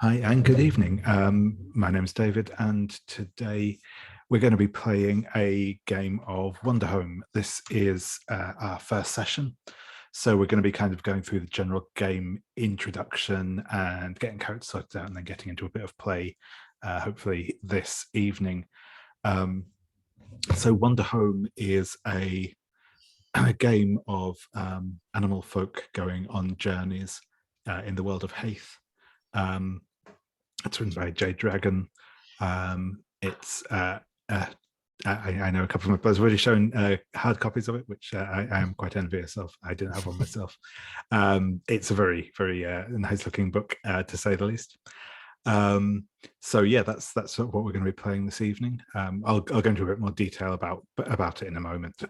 Hi and good evening. My name is David, and today we're going to be playing a game of Wanderhome. This is our first session, so we're going to be kind of going through the general game introduction and getting characters sorted out, and then getting into a bit of play, hopefully this evening. So Wanderhome is a game of animal folk going on journeys in the world of Haith. It's written by Jade Dragon. It's I know a couple of my players have already shown hard copies of it, which I am quite envious of. I didn't have one myself. It's a very, very nice looking book, to say the least. So yeah, that's sort of what we're going to be playing this evening. I'll go into a bit more detail about it in a moment.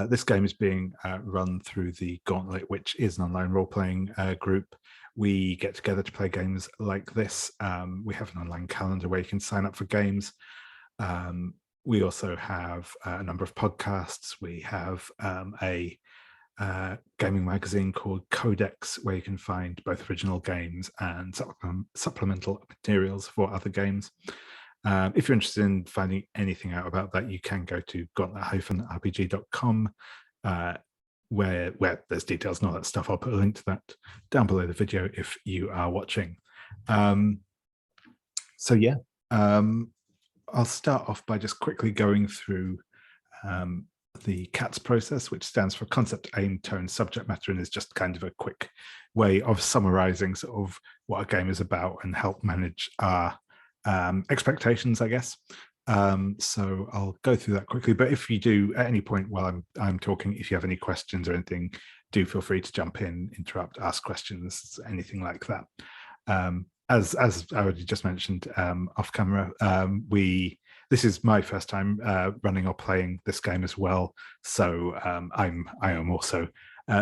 This game is being run through the Gauntlet, which is an online role-playing group. We get together to play games like this. We have an online calendar where you can sign up for games. We also have a number of podcasts. We have a gaming magazine called Codex, where you can find both original games and supplemental materials for other games. If you're interested in finding anything out about that, you can go to gauntlet-rpg.com, where there's details and all that stuff. I'll put a link to that down below the video if you are watching. So yeah, I'll start off by just quickly going through the CATS process, which stands for concept, aim, tone, subject matter, and is just kind of a quick way of summarizing sort of what a game is about and help manage our expectations, I guess. So I'll go through that quickly, but if you do at any point while I'm talking, if you have any questions or anything, do feel free to jump in, interrupt, ask questions, anything like that. As I already just mentioned off camera, this is my first time running or playing this game as well, so I am also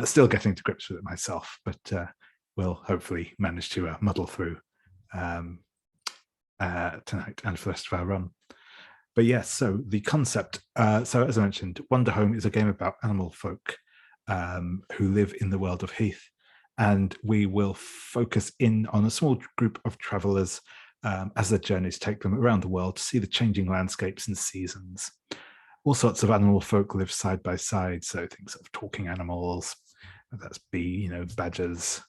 still getting to grips with it myself, but we'll hopefully manage to muddle through tonight and for the rest of our run. But yes, so the concept, so as I mentioned, Wanderhome is a game about animal folk who live in the world of Heath, and we will focus in on a small group of travelers as their journeys take them around the world to see the changing landscapes and seasons. All sorts of animal folk live side by side, so things of talking animals, that's badgers,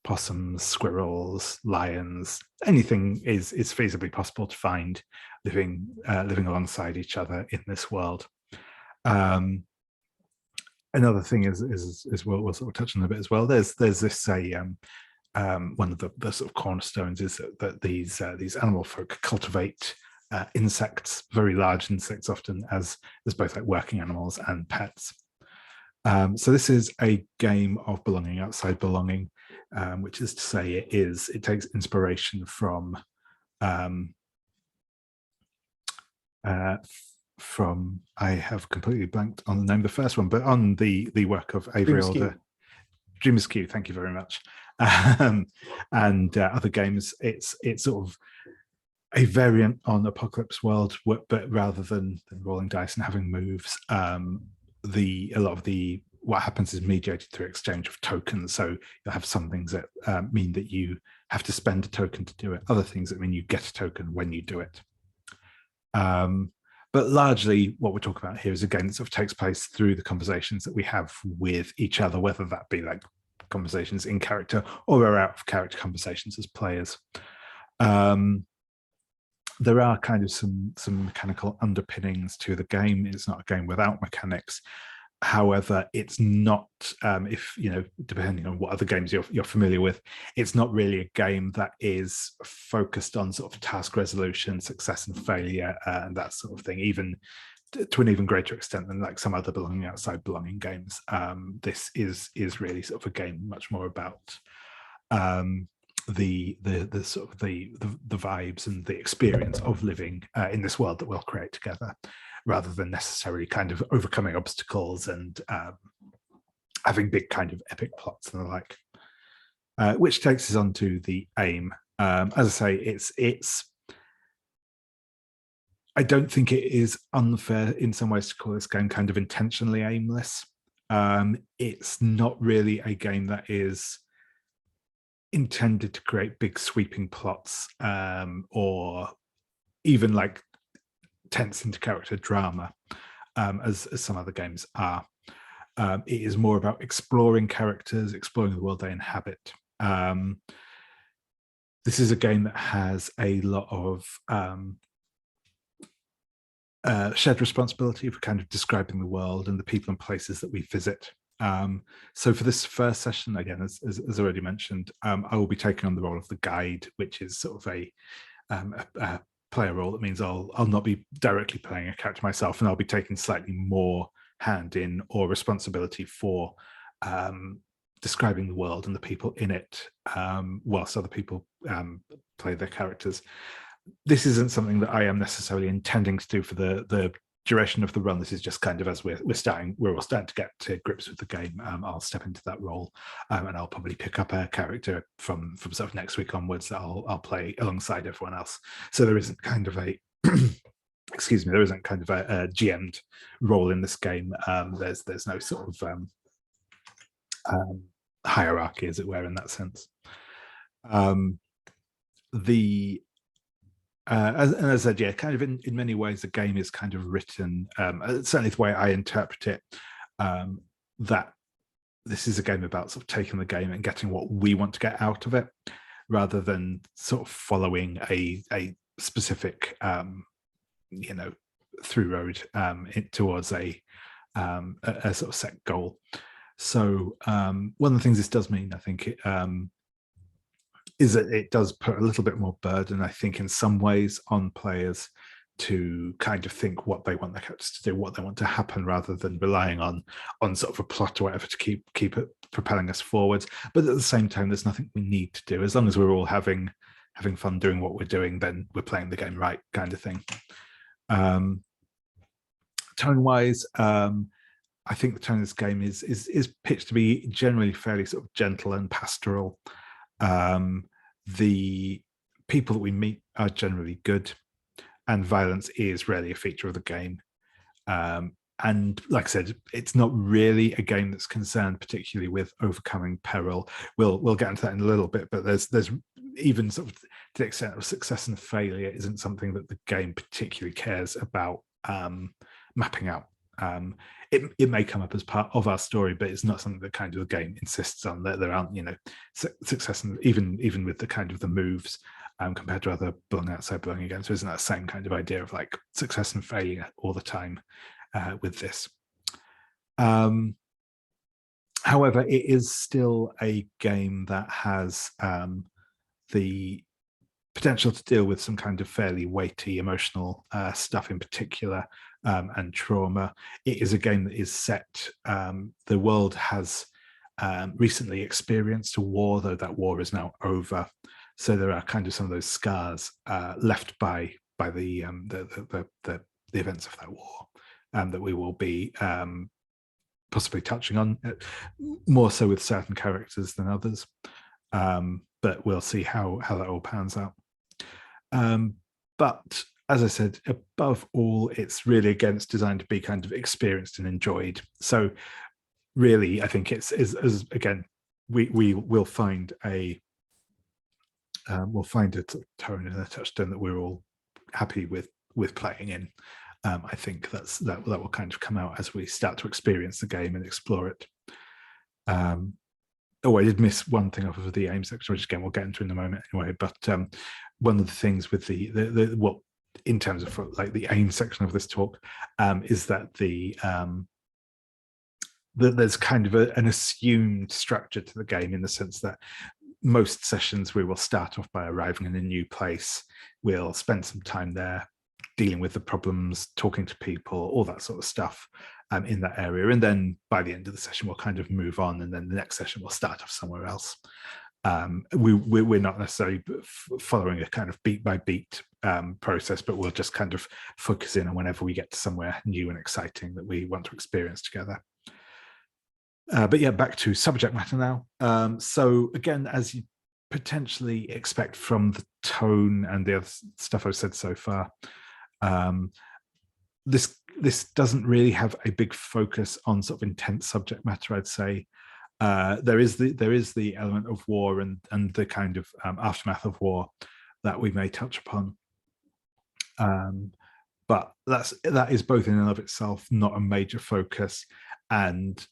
possums, squirrels, lions, anything is feasibly possible to find living alongside each other in this world. Another thing is we'll sort of touch on a bit as well. There's this one of the sort of cornerstones is that these animal folk cultivate insects, very large insects, often as both like working animals and pets. So this is a game of belonging outside belonging, which is to say it takes inspiration from I have completely blanked on the name of the first one, but on the work of Avery Alder, Dreamers Queue. Thank you very much. And other games, it's sort of a variant on Apocalypse World, but rather than rolling dice and having moves, a lot of what happens is mediated through exchange of tokens. So you'll have some things that mean that you have to spend a token to do it, other things that mean you get a token when you do it. But largely what we're talking about here is a game that sort of takes place through the conversations that we have with each other, whether that be like conversations in character or out of character conversations as players. There are kind of some mechanical underpinnings to the game. It's not a game without mechanics. However, it's not, depending on what other games you're familiar with, it's not really a game that is focused on sort of task resolution, success and failure, and that sort of thing, even to an even greater extent than like some other belonging outside belonging games. This is really sort of a game much more about the sort of the vibes and the experience of living in this world that we'll create together, rather than necessarily kind of overcoming obstacles and having big kind of epic plots and the like. Which takes us on to the aim. As I say, it's I don't think it is unfair in some ways to call this game kind of intentionally aimless. It's not really a game that is intended to create big sweeping plots, or even like tense into character drama, as some other games are. It is more about exploring characters, exploring the world they inhabit. This is a game that has a lot of shared responsibility for kind of describing the world and the people and places that we visit. So for this first session, again, as already mentioned, I will be taking on the role of the guide, which is sort of a player role. That means I'll not be directly playing a character myself, and I'll be taking slightly more hand in or responsibility for describing the world and the people in it, whilst other people play their characters. This isn't something that I am necessarily intending to do for the duration of the run. This is just kind of as we're all starting to get to grips with the game. I'll step into that role, and I'll probably pick up a character from sort of next week onwards that I'll play alongside everyone else. So there isn't kind of a excuse me, there isn't kind of a GM'd role in this game. There's no sort of hierarchy, as it were, in that sense. As I said, yeah, kind of in many ways, the game is kind of written, certainly the way I interpret it, that this is a game about sort of taking the game and getting what we want to get out of it, rather than sort of following a specific, through road towards a sort of set goal. So one of the things this does mean, I think, is that it does put a little bit more burden, I think, in some ways on players to kind of think what they want their characters to do, what they want to happen, rather than relying on sort of a plot or whatever to keep it propelling us forwards. But at the same time, there's nothing we need to do. As long as we're all having fun doing what we're doing, then we're playing the game right, kind of thing. Tone-wise, I think the tone of this game is pitched to be generally fairly sort of gentle and pastoral. The people that we meet are generally good, and violence is rarely a feature of the game. And like I said, it's not really a game that's concerned particularly with overcoming peril. We'll get into that in a little bit, but there's even sort of to the extent of success and failure isn't something that the game particularly cares about mapping out. It may come up as part of our story, but it's not something that kind of the game insists on. There aren't, success, and even with the kind of the moves compared to other belonging outside, belonging against, there isn't that same kind of idea of like success and failure all the time with this. However, it is still a game that has the potential to deal with some kind of fairly weighty emotional stuff in particular, and trauma. It is a game that is set, the world has recently experienced a war, though that war is now over. So there are kind of some of those scars left by the events of that war, that we will be possibly touching on, more so with certain characters than others. But we'll see how that all pans out. But as I said, above all, it's really, again, it's designed to be kind of experienced and enjoyed. So really, I think it's again, we will find a tone and a touchstone that we're all happy with playing in. I think that will kind of come out as we start to experience the game and explore it. I did miss one thing off of the aim section, which again we'll get into in a moment anyway. But one of the things with the what in terms of like the aim section of this talk is that there's kind of an assumed structure to the game, in the sense that most sessions we will start off by arriving in a new place. We'll spend some time there dealing with the problems, talking to people, all that sort of stuff in that area. And then by the end of the session, we'll kind of move on, and then the next session we'll start off somewhere else. We're not necessarily following a kind of beat by beat process, but we'll just kind of focus in on whenever we get to somewhere new and exciting that we want to experience together. But yeah, back to subject matter now. So again, as you potentially expect from the tone and the other stuff I've said so far, this doesn't really have a big focus on sort of intense subject matter, I'd say. There is the element of war and the kind of aftermath of war that we may touch upon. But that is both in and of itself not a major focus, and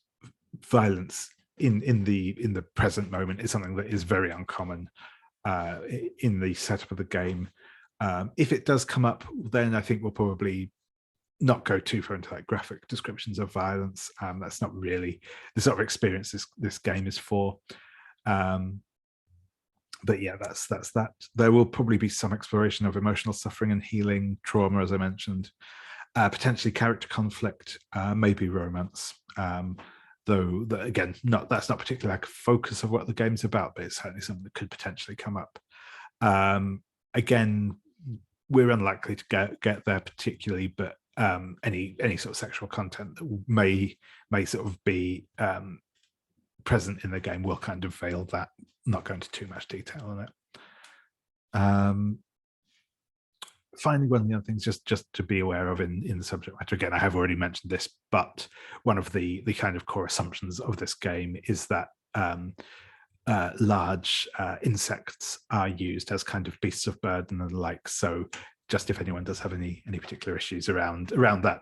violence in the present moment is something that is very uncommon in the setup of the game. If it does come up, then I think we'll probably not go too far into like graphic descriptions of violence. That's not really the sort of experience this game is for. But yeah, that's that. There will probably be some exploration of emotional suffering and healing, trauma, as I mentioned, potentially character conflict, maybe romance. Though again, that's not particularly like a focus of what the game's about, but it's certainly something that could potentially come up. Again, we're unlikely to get there particularly, but any sort of sexual content that may sort of be present in the game will kind of veil that. Not going into too much detail on it. Finally, one of the other things just to be aware of in the subject matter, again, I have already mentioned this, but one of the kind of core assumptions of this game is that large insects are used as kind of beasts of burden and the like. So just if anyone does have any particular issues around that,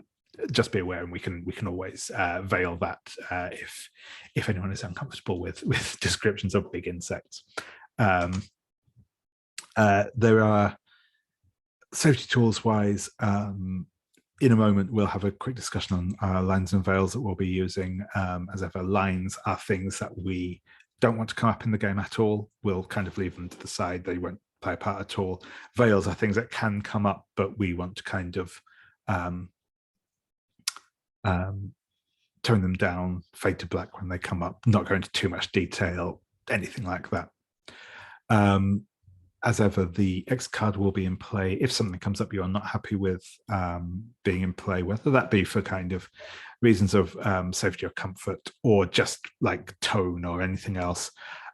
just be aware, and we can always veil that if anyone is uncomfortable with descriptions of big insects. There are safety tools wise. In a moment, we'll have a quick discussion on lines and veils that we'll be using. As ever, lines are things that we don't want to come up in the game at all. We'll kind of leave them to the side. They won't play a part at all. Veils are things that can come up, but we want to kind of tone them down, fade to black when they come up, not go into too much detail, anything like that. As ever, the X card will be in play if something comes up you're not happy with being in play, whether that be for kind of reasons of safety or comfort, or just like tone or anything else.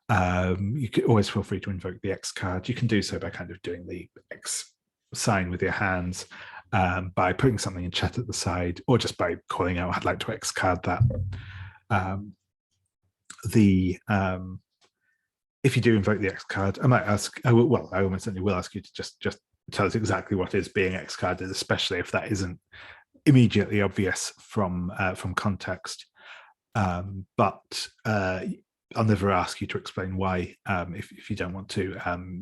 You can always feel free to invoke the X card. You can do so by kind of doing the X sign with your hands, by putting something in chat at the side, or just by calling out, I'd like to X card that. If you do invoke the X card, I might ask, I almost certainly will ask you to just tell us exactly what is being X carded, especially if that isn't immediately obvious from context. But I'll never ask you to explain why if you don't want to.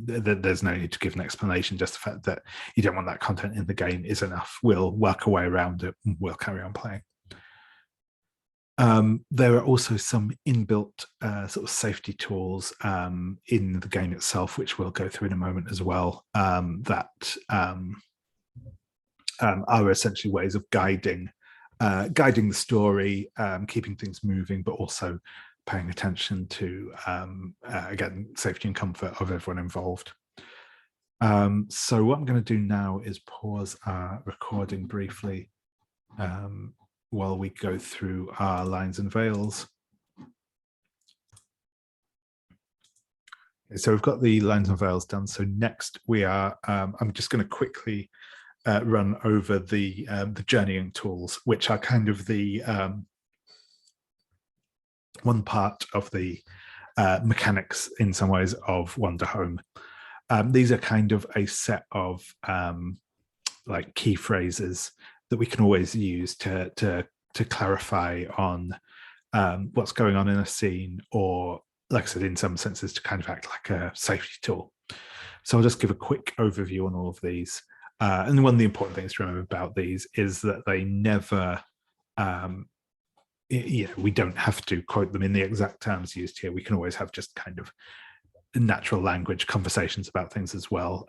There's no need to give an explanation. Just the fact that you don't want that content in the game is enough. We'll work our way around it and we'll carry on playing. There are also some inbuilt sort of safety tools in the game itself, which we'll go through in a moment as well, that are essentially ways of guiding the story, keeping things moving, but also paying attention to, again, safety and comfort of everyone involved. So what I'm going to do now is pause our recording briefly while we go through our lines and veils. So we've got the lines and veils done. So next we are, I'm just going to quickly run over the journeying tools, which are kind of the one part of the mechanics in some ways of Wanderhome. These are kind of a set of like key phrases that we can always use to clarify on what's going on in a scene, or like I said, in some senses to kind of act like a safety tool. So I'll just give a quick overview on all of these. And one of the important things to remember about these is that they never, we don't have to quote them in the exact terms used here. We can always have just kind of natural language conversations about things as well.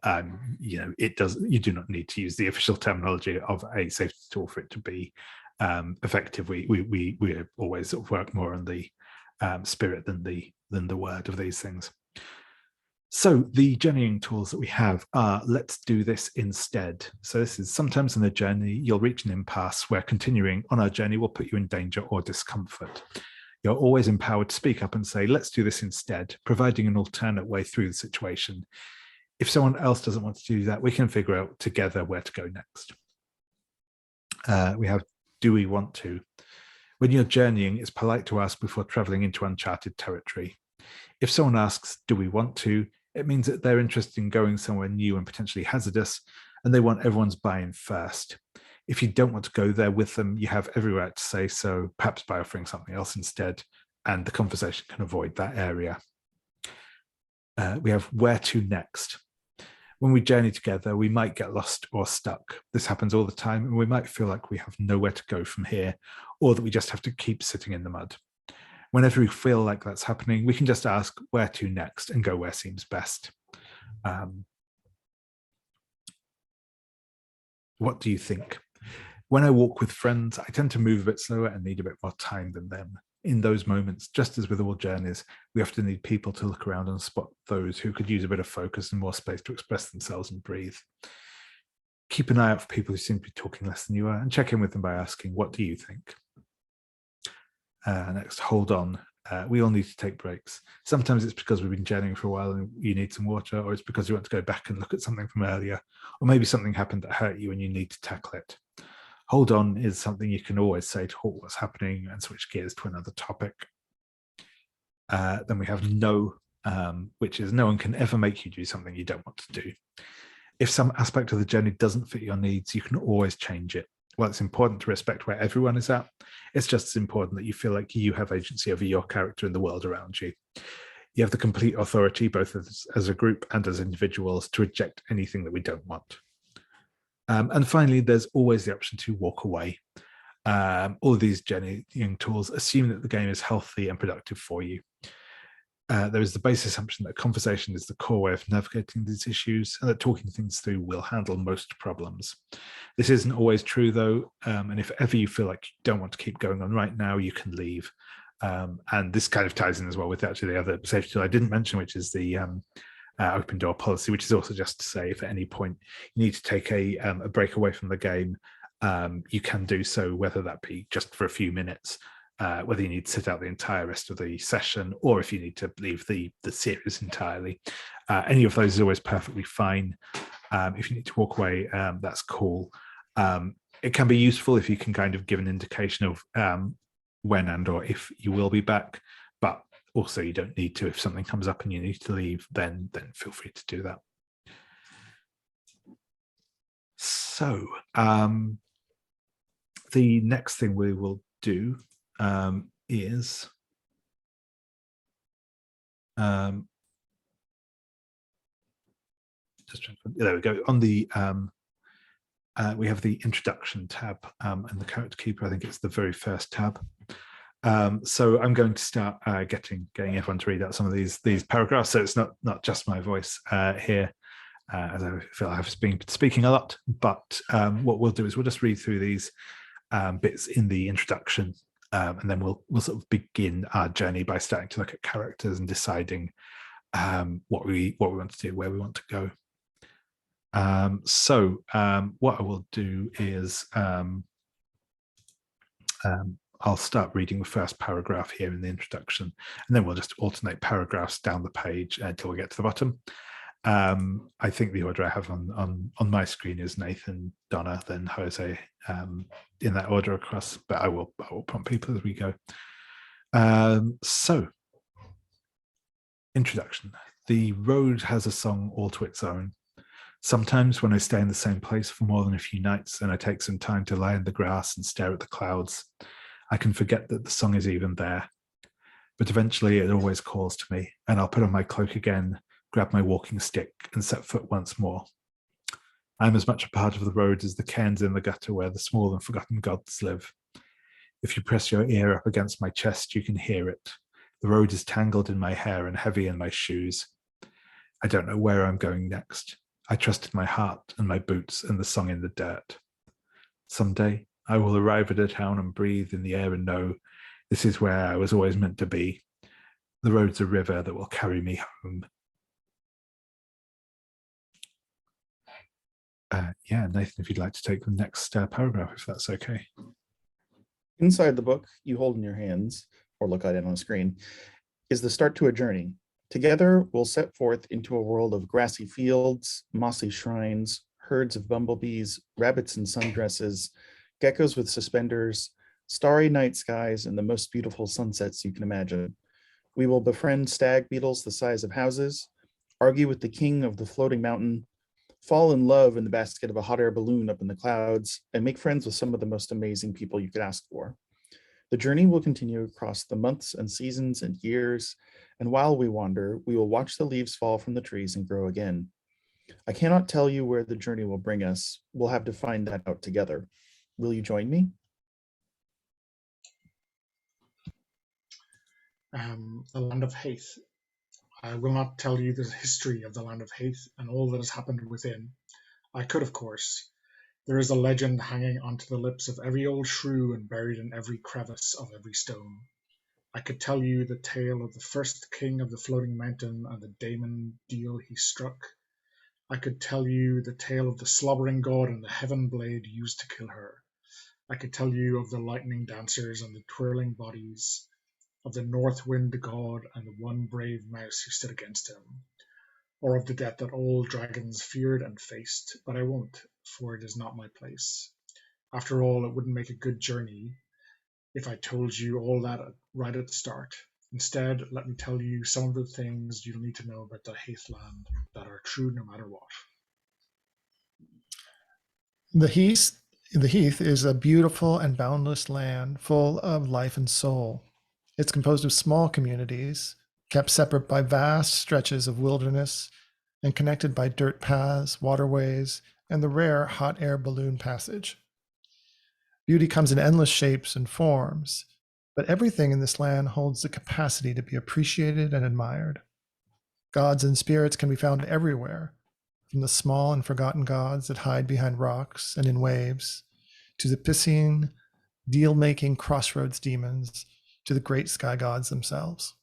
You do not need to use the official terminology of a safety tool for it to be effective. We always sort of work more on the spirit than the word of these things. So the journeying tools that we have are, let's do this instead. So this is, sometimes in a journey, you'll reach an impasse where continuing on our journey will put you in danger or discomfort. You're always empowered to speak up and say, let's do this instead, providing an alternate way through the situation. If someone else doesn't want to do that, we can figure out together where to go next. We have, do we want to? When you're journeying, it's polite to ask before traveling into uncharted territory. If someone asks, do we want to? It means that they're interested in going somewhere new and potentially hazardous, and they want everyone's buy-in first. If you don't want to go there with them, you have every right to say so, perhaps by offering something else instead, and the conversation can avoid that area. We have where to next. When we journey together, we might get lost or stuck. This happens all the time, and we might feel like we have nowhere to go from here, or that we just have to keep sitting in the mud. Whenever we feel like that's happening, we can just ask where to next and go where seems best. What do you think? When I walk with friends, I tend to move a bit slower and need a bit more time than them. In those moments, just as with all journeys, we often need people to look around and spot those who could use a bit of focus and more space to express themselves and breathe. Keep an eye out for people who seem to be talking less than you are, and check in with them by asking, what do you think? Next, hold on. We all need to take breaks. Sometimes it's because we've been journeying for a while and you need some water, or it's because you want to go back and look at something from earlier, or maybe something happened that hurt you and you need to tackle it. Hold on is something you can always say to halt what's happening and switch gears to another topic. Then we have no, which is no one can ever make you do something you don't want to do. If some aspect of the journey doesn't fit your needs, you can always change it. While it's important to respect where everyone is at, it's just as important that you feel like you have agency over your character and the world around you. You have the complete authority, both as a group and as individuals, to reject anything that we don't want. And finally, there's always the option to walk away. All of these journeying tools assume that the game is healthy and productive for you. There is the base assumption that conversation is the core way of navigating these issues, and that talking things through will handle most problems. This isn't always true, though, and if ever you feel like you don't want to keep going on right now, you can leave. And this kind of ties in as well with actually the other safety tool I didn't mention, which is the open door policy, which is also just to say if at any point you need to take a break away from the game, you can do so, whether that be just for a few minutes, whether you need to sit out the entire rest of the session, or if you need to leave the series entirely. Any of those is always perfectly fine. If you need to walk away, that's cool. It can be useful if you can kind of give an indication of when and or if you will be back, but also you don't need to. If something comes up and you need to leave, then feel free to do that. So the next thing we will do is just trying to, there we go. On the we have the introduction tab and the character keeper. I think it's the very first tab. So I'm going to start getting everyone to read out some of these paragraphs. So it's not just my voice here, as I feel I've been speaking a lot. But what we'll do is we'll just read through these bits in the introduction, and then we'll sort of begin our journey by starting to look at characters and deciding what we want to do, where we want to go. So what I will do is I'll start reading the first paragraph here in the introduction, and then we'll just alternate paragraphs down the page until we get to the bottom. I think the order I have on my screen is Nathan, Donna, then Jose, in that order across, but I will prompt people as we go. So, introduction. The road has a song all to its own. Sometimes when I stay in the same place for more than a few nights and I take some time to lie in the grass and stare at the clouds, I can forget that the song is even there. But eventually it always calls to me, and I'll put on my cloak again, grab my walking stick, and set foot once more. I'm as much a part of the road as the cairns in the gutter where the small and forgotten gods live. If you press your ear up against my chest, you can hear it. The road is tangled in my hair and heavy in my shoes. I don't know where I'm going next. I trusted my heart and my boots and the song in the dirt. Someday, I will arrive at a town and breathe in the air and know this is where I was always meant to be. The road's a river that will carry me home. Yeah, Nathan, if you'd like to take the next paragraph, if that's okay. Inside the book you hold in your hands, or look at it on a screen, is the start to a journey. Together, we'll set forth into a world of grassy fields, mossy shrines, herds of bumblebees, rabbits in sundresses, geckos with suspenders, starry night skies, and the most beautiful sunsets you can imagine. We will befriend stag beetles the size of houses, argue with the king of the floating mountain, fall in love in the basket of a hot air balloon up in the clouds, and make friends with some of the most amazing people you could ask for. The journey will continue across the months and seasons and years, and while we wander, we will watch the leaves fall from the trees and grow again. I cannot tell you where the journey will bring us. We'll have to find that out together. Will you join me? The land of Haith. I will not tell you the history of the land of Haith and all that has happened within. I could, of course. There is a legend hanging onto the lips of every old shrew and buried in every crevice of every stone. I could tell you the tale of the first king of the floating mountain and the daemon deal he struck. I could tell you the tale of the slobbering god and the heaven blade used to kill her. I could tell you of the lightning dancers and the twirling bodies, of the north wind god and the one brave mouse who stood against him, or of the death that all dragons feared and faced, but I won't, for it is not my place. After all, it wouldn't make a good journey if I told you all that right at the start. Instead, let me tell you some of the things you'll need to know about the Heathland that are true no matter what. The Heath is a beautiful and boundless land full of life and soul. It's composed of small communities, kept separate by vast stretches of wilderness and connected by dirt paths, waterways, and the rare hot air balloon passage. Beauty comes in endless shapes and forms, but everything in this land holds the capacity to be appreciated and admired. Gods and spirits can be found everywhere, from the small and forgotten gods that hide behind rocks and in waves, to the piscine, deal-making crossroads demons, to the great sky gods themselves.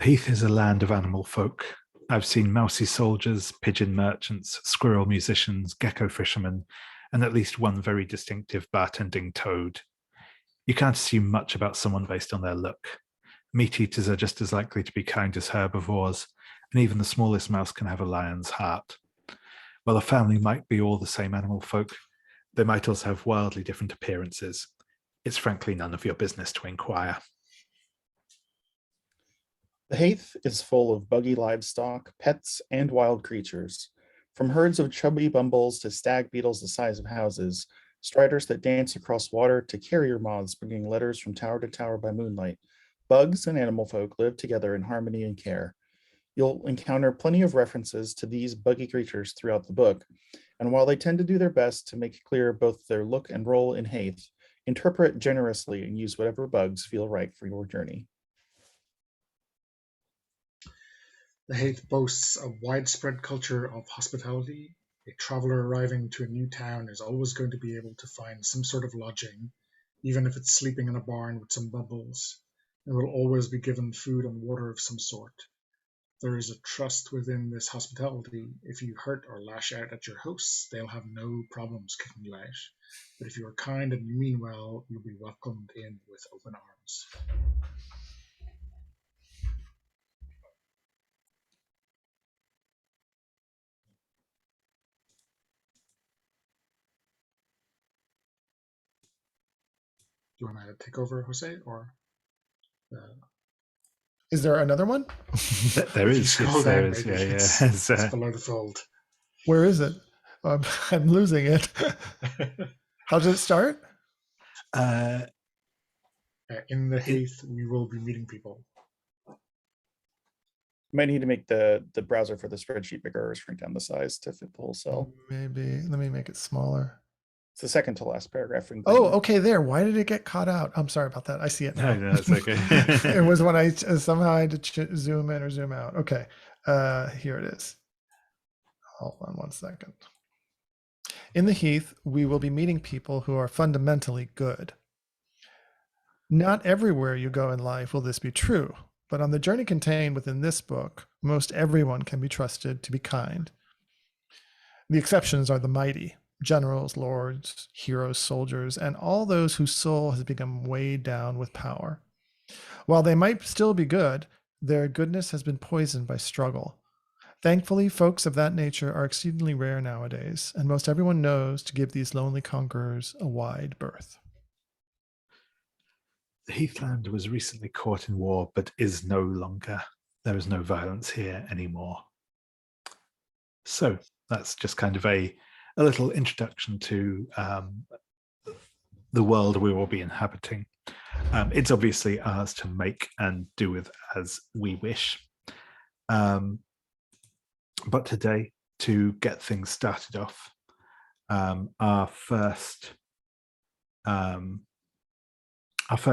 Heath is a land of animal folk. I've seen mousy soldiers, pigeon merchants, squirrel musicians, gecko fishermen, and at least one very distinctive bartending toad. You can't assume much about someone based on their look. Meat eaters are just as likely to be kind as herbivores, and even the smallest mouse can have a lion's heart. While a family might be all the same animal folk, they might also have wildly different appearances. It's frankly none of your business to inquire. The Heath is full of buggy livestock, pets, and wild creatures. From herds of chubby bumbles to stag beetles the size of houses, striders that dance across water to carrier moths bringing letters from tower to tower by moonlight, bugs and animal folk live together in harmony and care. You'll encounter plenty of references to these buggy creatures throughout the book, and while they tend to do their best to make clear both their look and role in Heath, interpret generously and use whatever bugs feel right for your journey. The Heath boasts a widespread culture of hospitality. A traveler arriving to a new town is always going to be able to find some sort of lodging, even if it's sleeping in a barn with some bubbles, and will always be given food and water of some sort. There is a trust within this hospitality. If you hurt or lash out at your hosts, they'll have no problems kicking you out. But if you are kind and you mean well, you'll be welcomed in with open arms. Do you want to take over, Jose, or? Is there another one? There is. Yes, there is. Yeah, yeah. It's below the fold. Where is it? I'm losing it. How does it start? In the Heath, we will be meeting people. You might need to make the browser for the spreadsheet bigger or shrink down the size to fit the whole cell. Maybe. Let me make it smaller. It's the second to last paragraph. Oh, okay, there. Why did it get caught out? I'm sorry about that. I see it now. No, that's okay. It was when I somehow had to zoom in or zoom out. Okay, here it is. Hold on one second. In the Heath, we will be meeting people who are fundamentally good. Not everywhere you go in life will this be true, but on the journey contained within this book, most everyone can be trusted to be kind. The exceptions are the mighty, generals, lords, heroes, soldiers, and all those whose soul has become weighed down with power. While they might still be good, their goodness has been poisoned by struggle. Thankfully, folks of that nature are exceedingly rare nowadays, and most everyone knows to give these lonely conquerors a wide berth. Heathland was recently caught in war, but is no longer. There is no violence here anymore. So that's just kind of a little introduction to the world we will be inhabiting. It's obviously ours to make and do with as we wish. But today, to get things started off, our first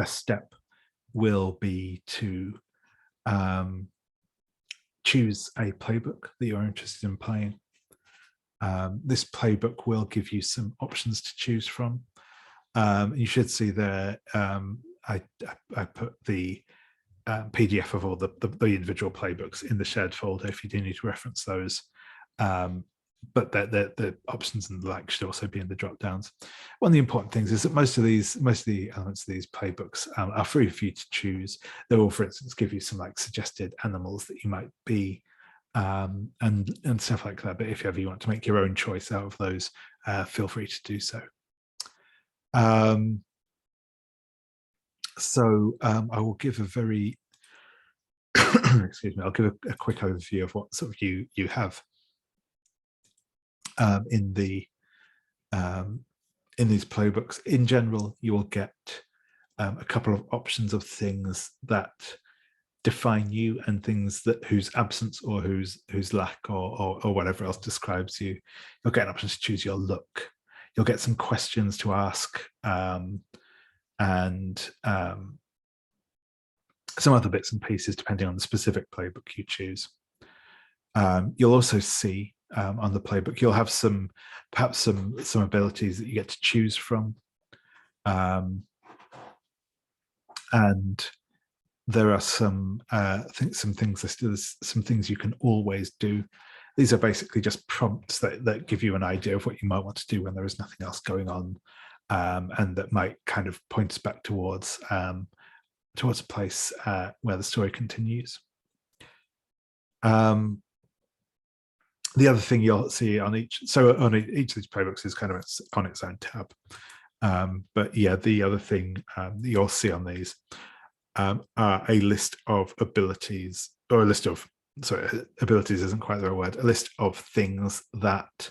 step will be to choose a playbook that you're interested in playing. This playbook will give you some options to choose from. You should see there, I put the PDF of all the individual playbooks in the shared folder if you do need to reference those. But the options and the like should also be in the drop downs. One of the important things is that most of the elements of these playbooks are free for you to choose. They will, for instance, give you some like suggested animals that you might be, and stuff like that. But if ever you want to make your own choice out of those, feel free to do so. I will give a very excuse me. I'll give a quick overview of what sort of you have in these playbooks. In general, you will get a couple of options of things that define you and things that whose absence or whose lack or whatever else describes you. You'll get an option to choose your look. You'll get some questions to ask, and some other bits and pieces depending on the specific playbook you choose. You'll also see on the playbook, you'll have perhaps some abilities that you get to choose from. And there are some things listed as some things you can always do. These are basically just prompts that give you an idea of what you might want to do when there is nothing else going on, and that might kind of point us back towards a place where the story continues. The other thing you'll see on each of these playbooks is kind of on its own tab. But yeah, the other thing that you'll see on these are a list of abilities, or a list of, sorry, abilities isn't quite the right word, a list of things that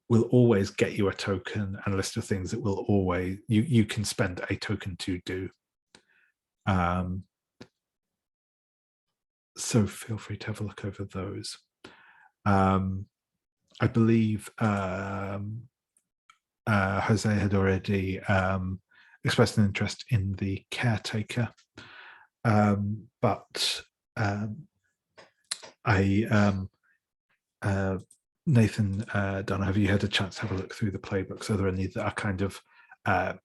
will always get you a token, and a list of things that will always, you can spend a token to do. So feel free to have a look over those. I believe Jose had already expressed an interest in the caretaker, but Nathan, Donna, have you had a chance to have a look through the playbooks? Are there any that are kind of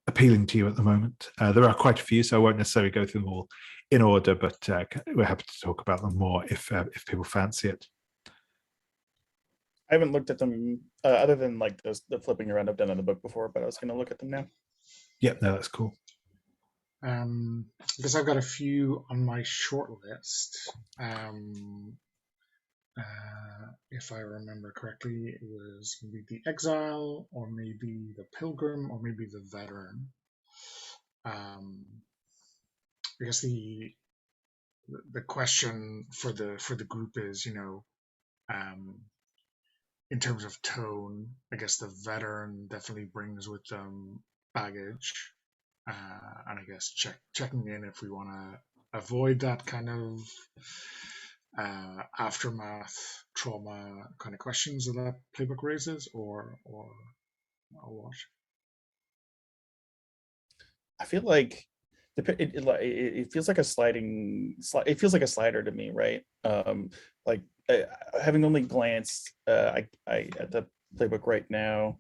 appealing to you at the moment? There are quite a few, so I won't necessarily go through them all in order, but we're happy to talk about them more if people fancy it. I haven't looked at them other than like the flipping around I've done on the book before, but I was going to look at them now. Yep, no, that's cool. Because I've got a few on my short list. If I remember correctly, it was maybe the exile, or maybe the pilgrim, or maybe the veteran. I guess the question for the group is, in terms of tone, I guess the veteran definitely brings with them baggage, and I guess checking in if we want to avoid that kind of aftermath trauma kind of questions that playbook raises, or what. I feel like it feels like a it feels like a slider to me, right? Like having only glanced at the playbook right now,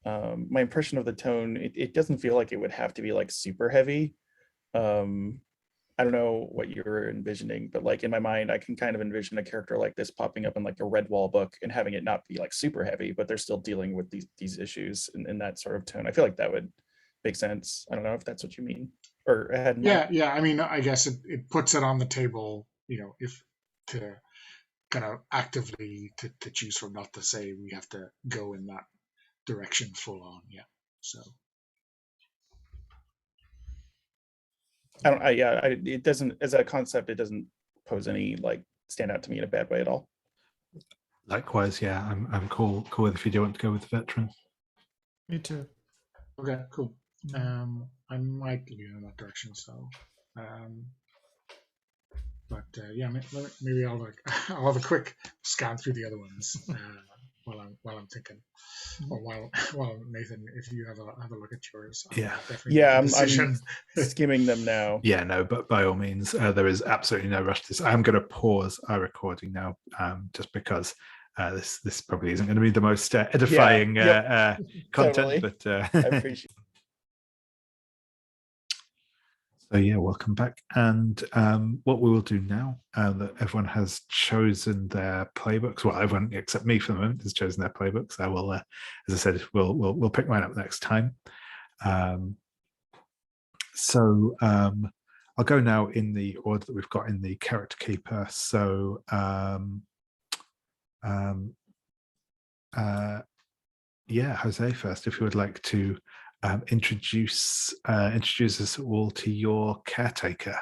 my impression of the tone, it doesn't feel like it would have to be like super heavy. I don't know what you're envisioning, but like in my mind, I can kind of envision a character like this popping up in like a Redwall book and having it not be like super heavy, but they're still dealing with these issues in that sort of tone. I feel like that would make sense. I don't know if that's what you mean or had in mind. Yeah. I mean, I guess it puts it on the table, if to kind of actively to choose from, not to say we have to go in that direction full on. Yeah. So. It doesn't, as a concept, it doesn't pose any like stand out to me in a bad way at all. Likewise, yeah, I'm cool with if you do want to go with the veteran. Me too. Okay, cool. I might lean in that direction. So, but yeah, maybe I'll I'll have a quick scan through the other ones while I'm thinking, or while Nathan, if you have a look at yours, Yeah. definitely. Yeah, I'm skimming them now. Yeah, no, but by all means, there is absolutely no rush to this. I'm going to pause our recording now, just because this probably isn't going to be the most edifying content, totally. but I appreciate. So yeah, welcome back. And what we will do now, that everyone has chosen their playbooks. Well, everyone except me for the moment has chosen their playbooks. I will, as I said, we'll pick mine up next time. So I'll go now in the order that we've got in the character keeper. So yeah, Jose first, if you would like to introduce us all to your caretaker.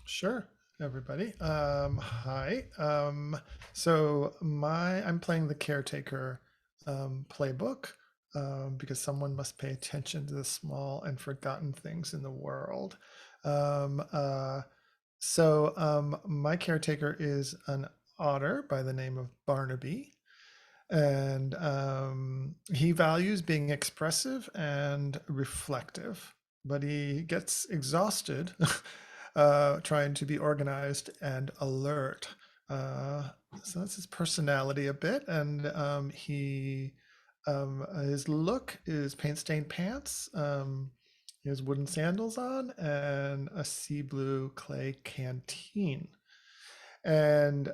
Sure, everybody. Hi. So I'm playing the caretaker playbook because someone must pay attention to the small and forgotten things in the world. So my caretaker is an otter by the name of Barnaby. And he values being expressive and reflective, but he gets exhausted trying to be organized and alert. So that's his personality a bit. And his look is paint-stained pants. He has wooden sandals on and a sea blue clay canteen. And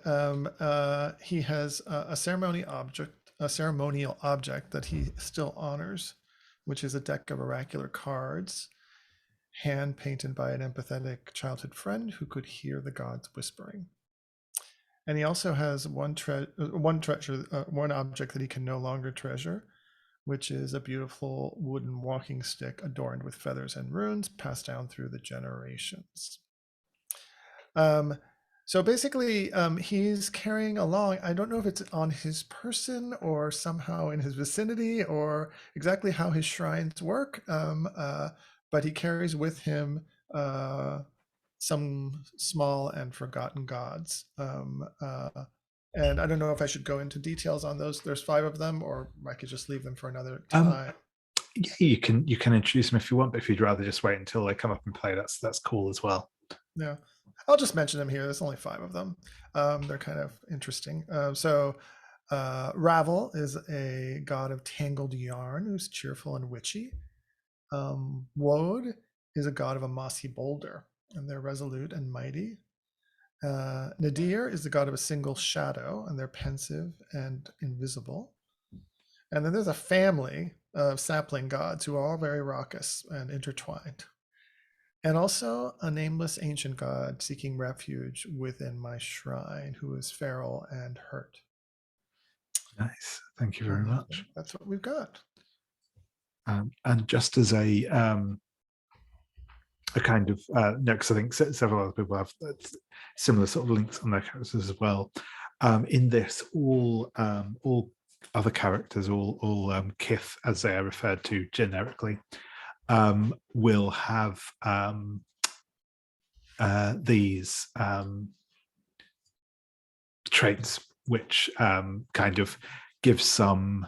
he has a ceremonial object that he still honors, which is a deck of oracular cards, hand painted by an empathetic childhood friend who could hear the gods whispering. And he also has one object that he can no longer treasure, which is a beautiful wooden walking stick adorned with feathers and runes passed down through the generations. So basically, he's carrying along, I don't know if it's on his person or somehow in his vicinity or exactly how his shrines work, but he carries with him some small and forgotten gods. And I don't know if I should go into details on those. There's 5 of them, or I could just leave them for another time. You can introduce them if you want, but if you'd rather just wait until they come up and play, that's cool as well. Yeah, I'll just mention them here. There's only 5 of them. They're kind of interesting. So Ravel is a god of tangled yarn who's cheerful and witchy. Woad is a god of a mossy boulder, and they're resolute and mighty. Nadir is the god of a single shadow, and they're pensive and invisible. And then there's a family of sapling gods who are all very raucous and intertwined. And also a nameless ancient god seeking refuge within my shrine, who is feral and hurt. Nice. Thank you very much. That's what we've got. And just as a kind of because I think several other people have similar sort of links on their characters as well. In this, all other characters, all kith, as they are referred to generically, will have these traits which kind of give some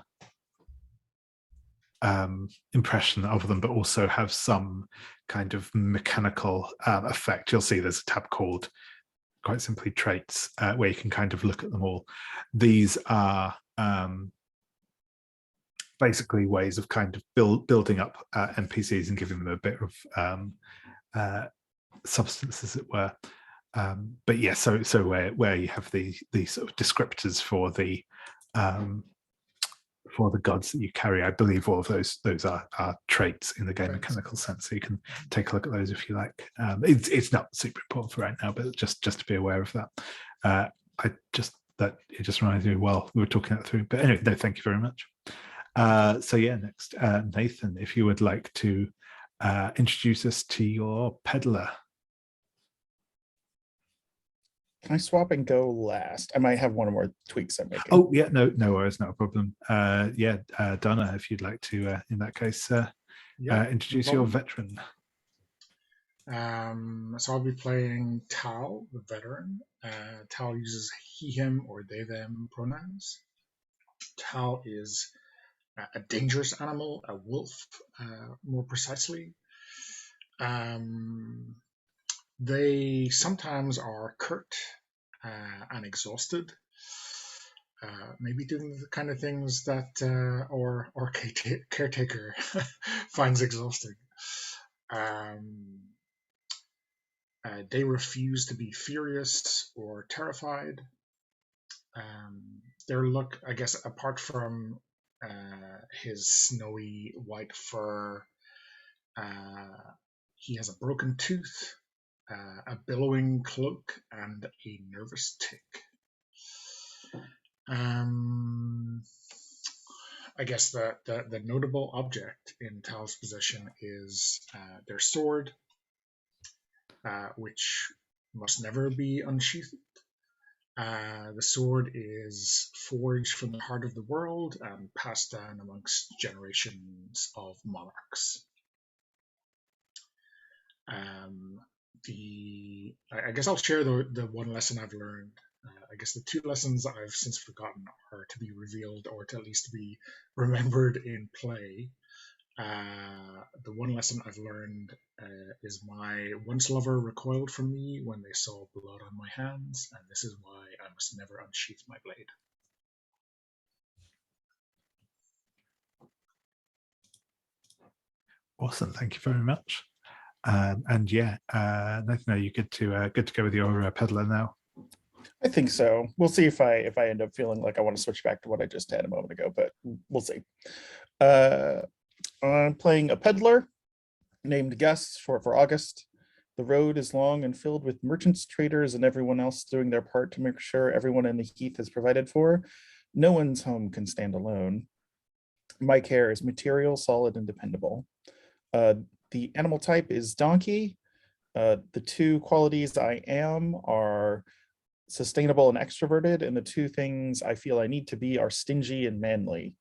impression of them, but also have some kind of mechanical effect. You'll see there's a tab called, quite simply, traits, where you can kind of look at them all. These are basically ways of kind of building up NPCs and giving them a bit of substance, as it were. But yeah, so where you have the sort of descriptors for the gods that you carry, I believe all of those are traits in the game mechanical sense. So you can take a look at those if you like. It's not super important for right now, but just to be aware of that. It just reminds me while we were talking that through. But anyway, no, thank you very much. So yeah, next, Nathan, if you would like to introduce us to your peddler. Can I swap and go last? I might have one or more tweaks I'm making. Oh yeah, no worries, not a problem. Donna, if you'd like to, in that case, introduce your veteran. So I'll be playing Tal, the veteran. Tal uses he, him, or they, them pronouns. Tal is a dangerous animal, a wolf, more precisely. They sometimes are curt and exhausted, maybe doing the kind of things that our caretaker finds exhausting. They refuse to be furious or terrified. Their look, I guess, apart from his snowy white fur, he has a broken tooth, a billowing cloak, and a nervous tick. I guess the notable object in Tal's possession is their sword, which must never be unsheathed. The sword is forged from the heart of the world and passed down amongst generations of monarchs. I guess I'll share the one lesson I've learned. I guess the two lessons I've since forgotten are to be revealed, or to at least be remembered in play. The one lesson I've learned is my once lover recoiled from me when they saw blood on my hands, and this is why I must never unsheath my blade. Awesome, thank you very much. And yeah, Nathan, are you good to go with your peddler now? I think so. We'll see if I end up feeling like I want to switch back to what I just had a moment ago, but we'll see. I'm playing a peddler named Gus for August. The road is long and filled with merchants, traders, and everyone else doing their part to make sure everyone in the heath is provided for. No one's home can stand alone. My care is material, solid, and dependable. The animal type is donkey. The two qualities I am are sustainable and extroverted, and the two things I feel I need to be are stingy and manly.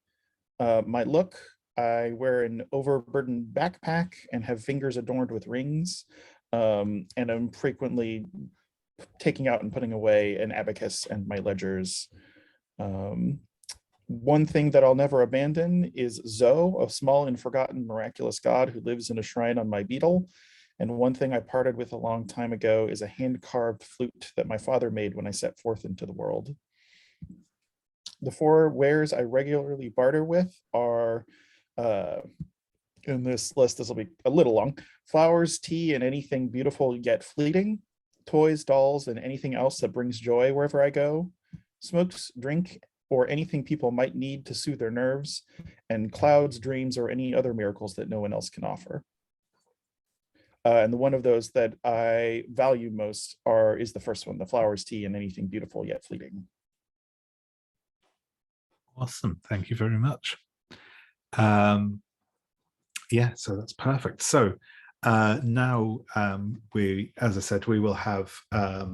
My look, I wear an overburdened backpack and have fingers adorned with rings, and I'm frequently taking out and putting away an abacus and my ledgers. One thing that I'll never abandon is Zoe, a small and forgotten miraculous god who lives in a shrine on my beetle. And one thing I parted with a long time ago is a hand-carved flute that my father made when I set forth into the world. The four wares I regularly barter with are, in this list, this will be a little long, flowers, tea, and anything beautiful yet fleeting, toys, dolls, and anything else that brings joy wherever I go, smokes, drink, or anything people might need to soothe their nerves, and clouds, dreams, or any other miracles that no one else can offer. And the one of those that I value most is the first one, the flowers, tea, and anything beautiful yet fleeting. Awesome, thank you very much. Yeah, so that's perfect. So now as I said, we will have a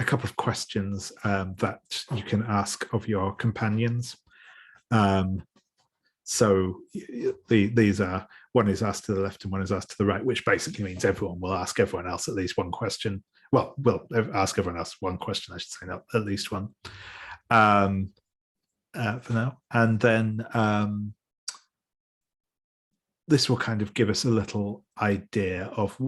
couple of questions that you can ask of your companions. So these are, one is asked to the left and one is asked to the right, which basically means everyone will ask everyone else at least one question. Well, we'll ask everyone else one question, I should say, not at least one, for now. And then this will kind of give us a little idea of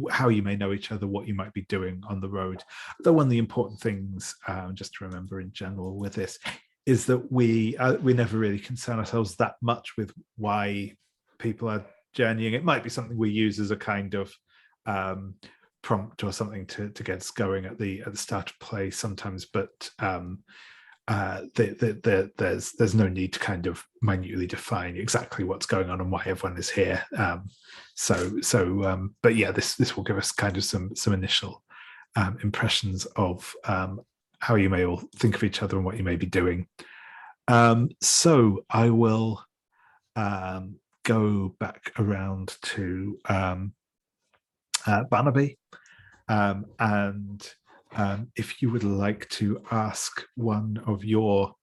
how you may know each other, what you might be doing on the road. Though one of the important things, just to remember in general with this, is that we never really concern ourselves that much with why people are journeying. It might be something we use as a kind of prompt or something to get us going at the start of play sometimes, but there's no need to kind of minutely define exactly what's going on and why everyone is here. But yeah, this will give us kind of some initial impressions of how you may all think of each other and what you may be doing. So I will go back around to Barnaby, and if you would like to ask one of your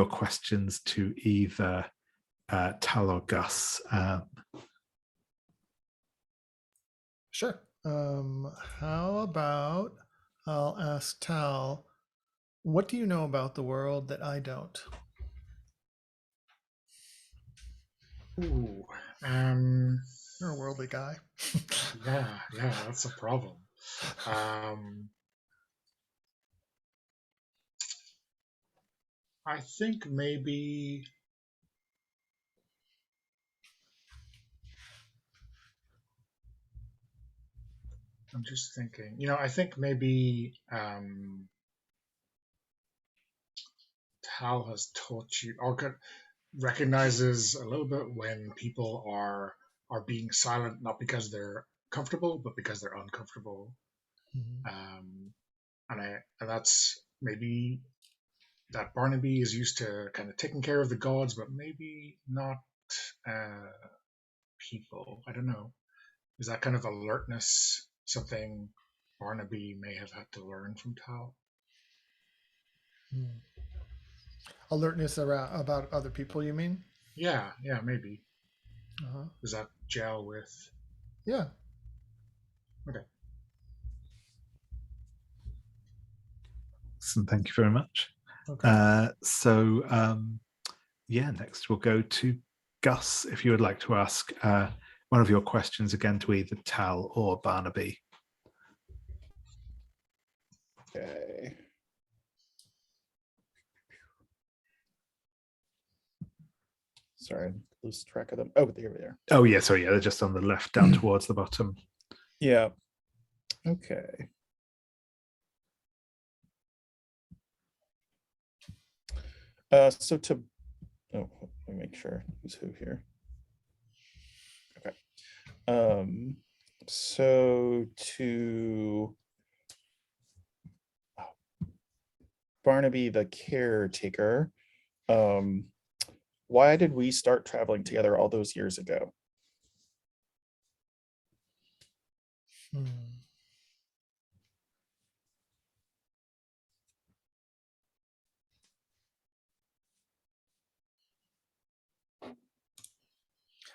questions to either Tal or Gus. Sure. How about I'll ask Tal, what do you know about the world that I don't? Ooh, You're a worldly guy. yeah, that's a problem. I think maybe I'm just thinking. I think maybe Tal has taught you or recognizes a little bit when people are being silent, not because they're comfortable, but because they're uncomfortable. And that's maybe that Barnaby is used to kind of taking care of the gods, but maybe not people. I don't know. Is that kind of alertness something Barnaby may have had to learn from Tal? Alertness around about other people, you mean? Yeah, maybe. Uh-huh. Does that gel with? Yeah. Okay. Awesome, thank you very much. Okay. Next we'll go to Gus, if you would like to ask one of your questions again to either Tal or Barnaby. Okay. Sorry, I lose track of them. Oh, there we are. Oh, yeah, sorry, yeah, they're just on the left, down towards the bottom. Yeah. Okay. So to, let me make sure who's who here. Okay. So to Barnaby the caretaker, why did we start traveling together all those years ago?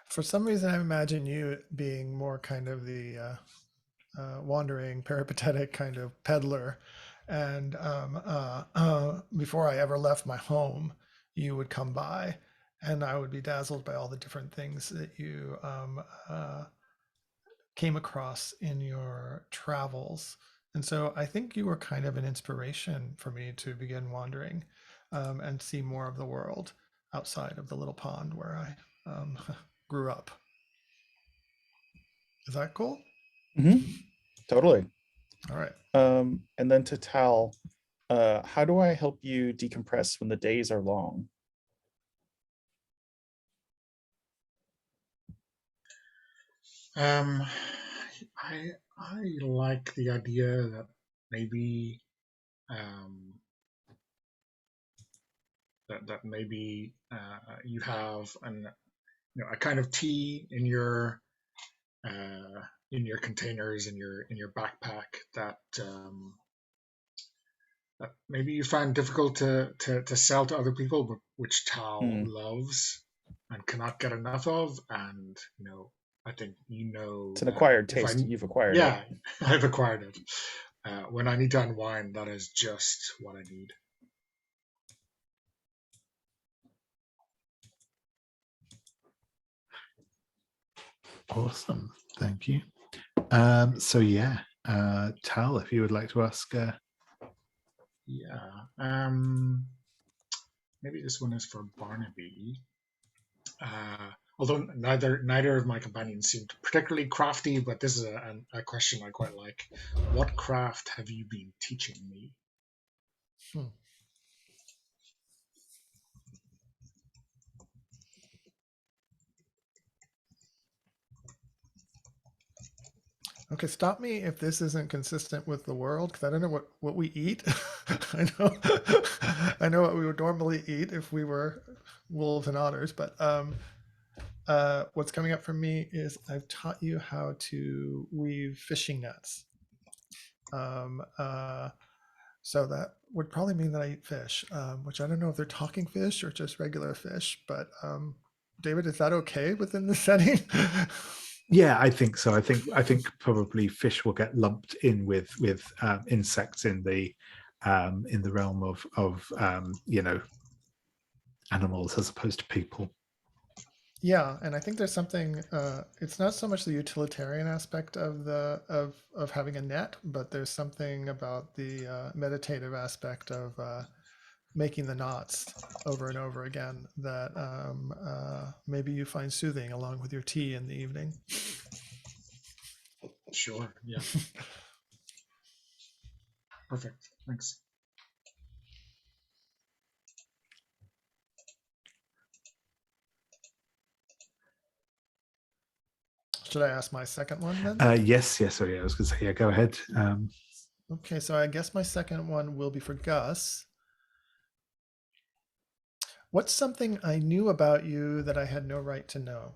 For some reason, I imagine you being more kind of the wandering, peripatetic kind of peddler. And before I ever left my home, you would come by, and I would be dazzled by all the different things that you came across in your travels. And so I think you were kind of an inspiration for me to begin wandering and see more of the world outside of the little pond where I grew up. Is that cool? Mm-hmm. Totally. All right. And then to Tal, how do I help you decompress when the days are long? I like the idea that maybe that maybe you have a kind of tea in your containers in your backpack that that maybe you find difficult to sell to other people, but which Tal loves and cannot get enough of. And I think it's an acquired taste. You've acquired it. I've acquired it. When I need to unwind, that is just what I need. Awesome, thank you. Tal, if you would like to ask. Maybe this one is for Barnaby. Although neither of my companions seemed particularly crafty, but this is a question I quite like. What craft have you been teaching me? Okay, stop me if this isn't consistent with the world, because I don't know what we eat. I know what we would normally eat if we were wolves and otters. But what's coming up for me is I've taught you how to weave fishing nets. So that would probably mean that I eat fish, which I don't know if they're talking fish or just regular fish. But David, is that okay within the setting? Yeah, I think so. I think probably fish will get lumped in with insects in the realm of animals as opposed to people. Yeah, and I think there's something. It's not so much the utilitarian aspect of of having a net, but there's something about the meditative aspect of making the knots over and over again that maybe you find soothing along with your tea in the evening. Sure. Yeah. Perfect. Thanks. Should I ask my second one then? Yes. Sorry, I was going to say, yeah, go ahead. Okay, so I guess my second one will be for Gus. What's something I knew about you that I had no right to know?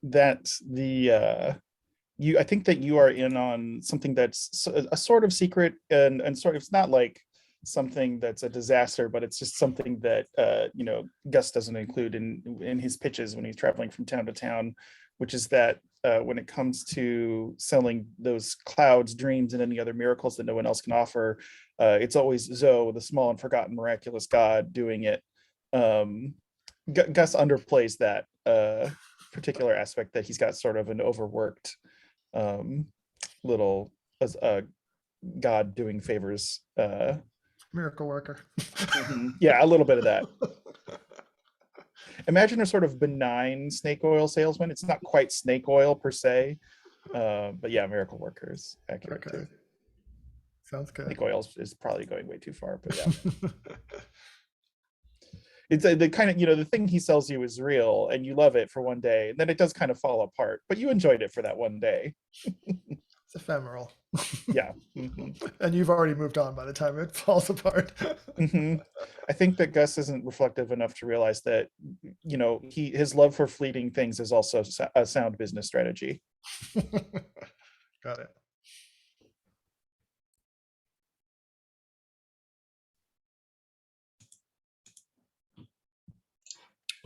That the I think that you are in on something that's a sort of secret, and sort of, it's not like something that's a disaster, but it's just something that Gus doesn't include in his pitches when he's traveling from town to town, which is that when it comes to selling those clouds, dreams, and any other miracles that no one else can offer, it's always Zoe, the small and forgotten miraculous god, doing it. Gus underplays that particular aspect, that he's got sort of an overworked little god doing favors. Miracle worker. Yeah, a little bit of that. Imagine a sort of benign snake oil salesman. It's not quite snake oil per se, but yeah, miracle worker is accurate too. Sounds good. Snake oil is probably going way too far, but yeah. It's the kind of, the thing he sells you is real and you love it for one day, and then it does kind of fall apart, but you enjoyed it for that one day. It's ephemeral. Yeah. And you've already moved on by the time it falls apart. I think that Gus isn't reflective enough to realize that, his love for fleeting things is also a sound business strategy. Got it.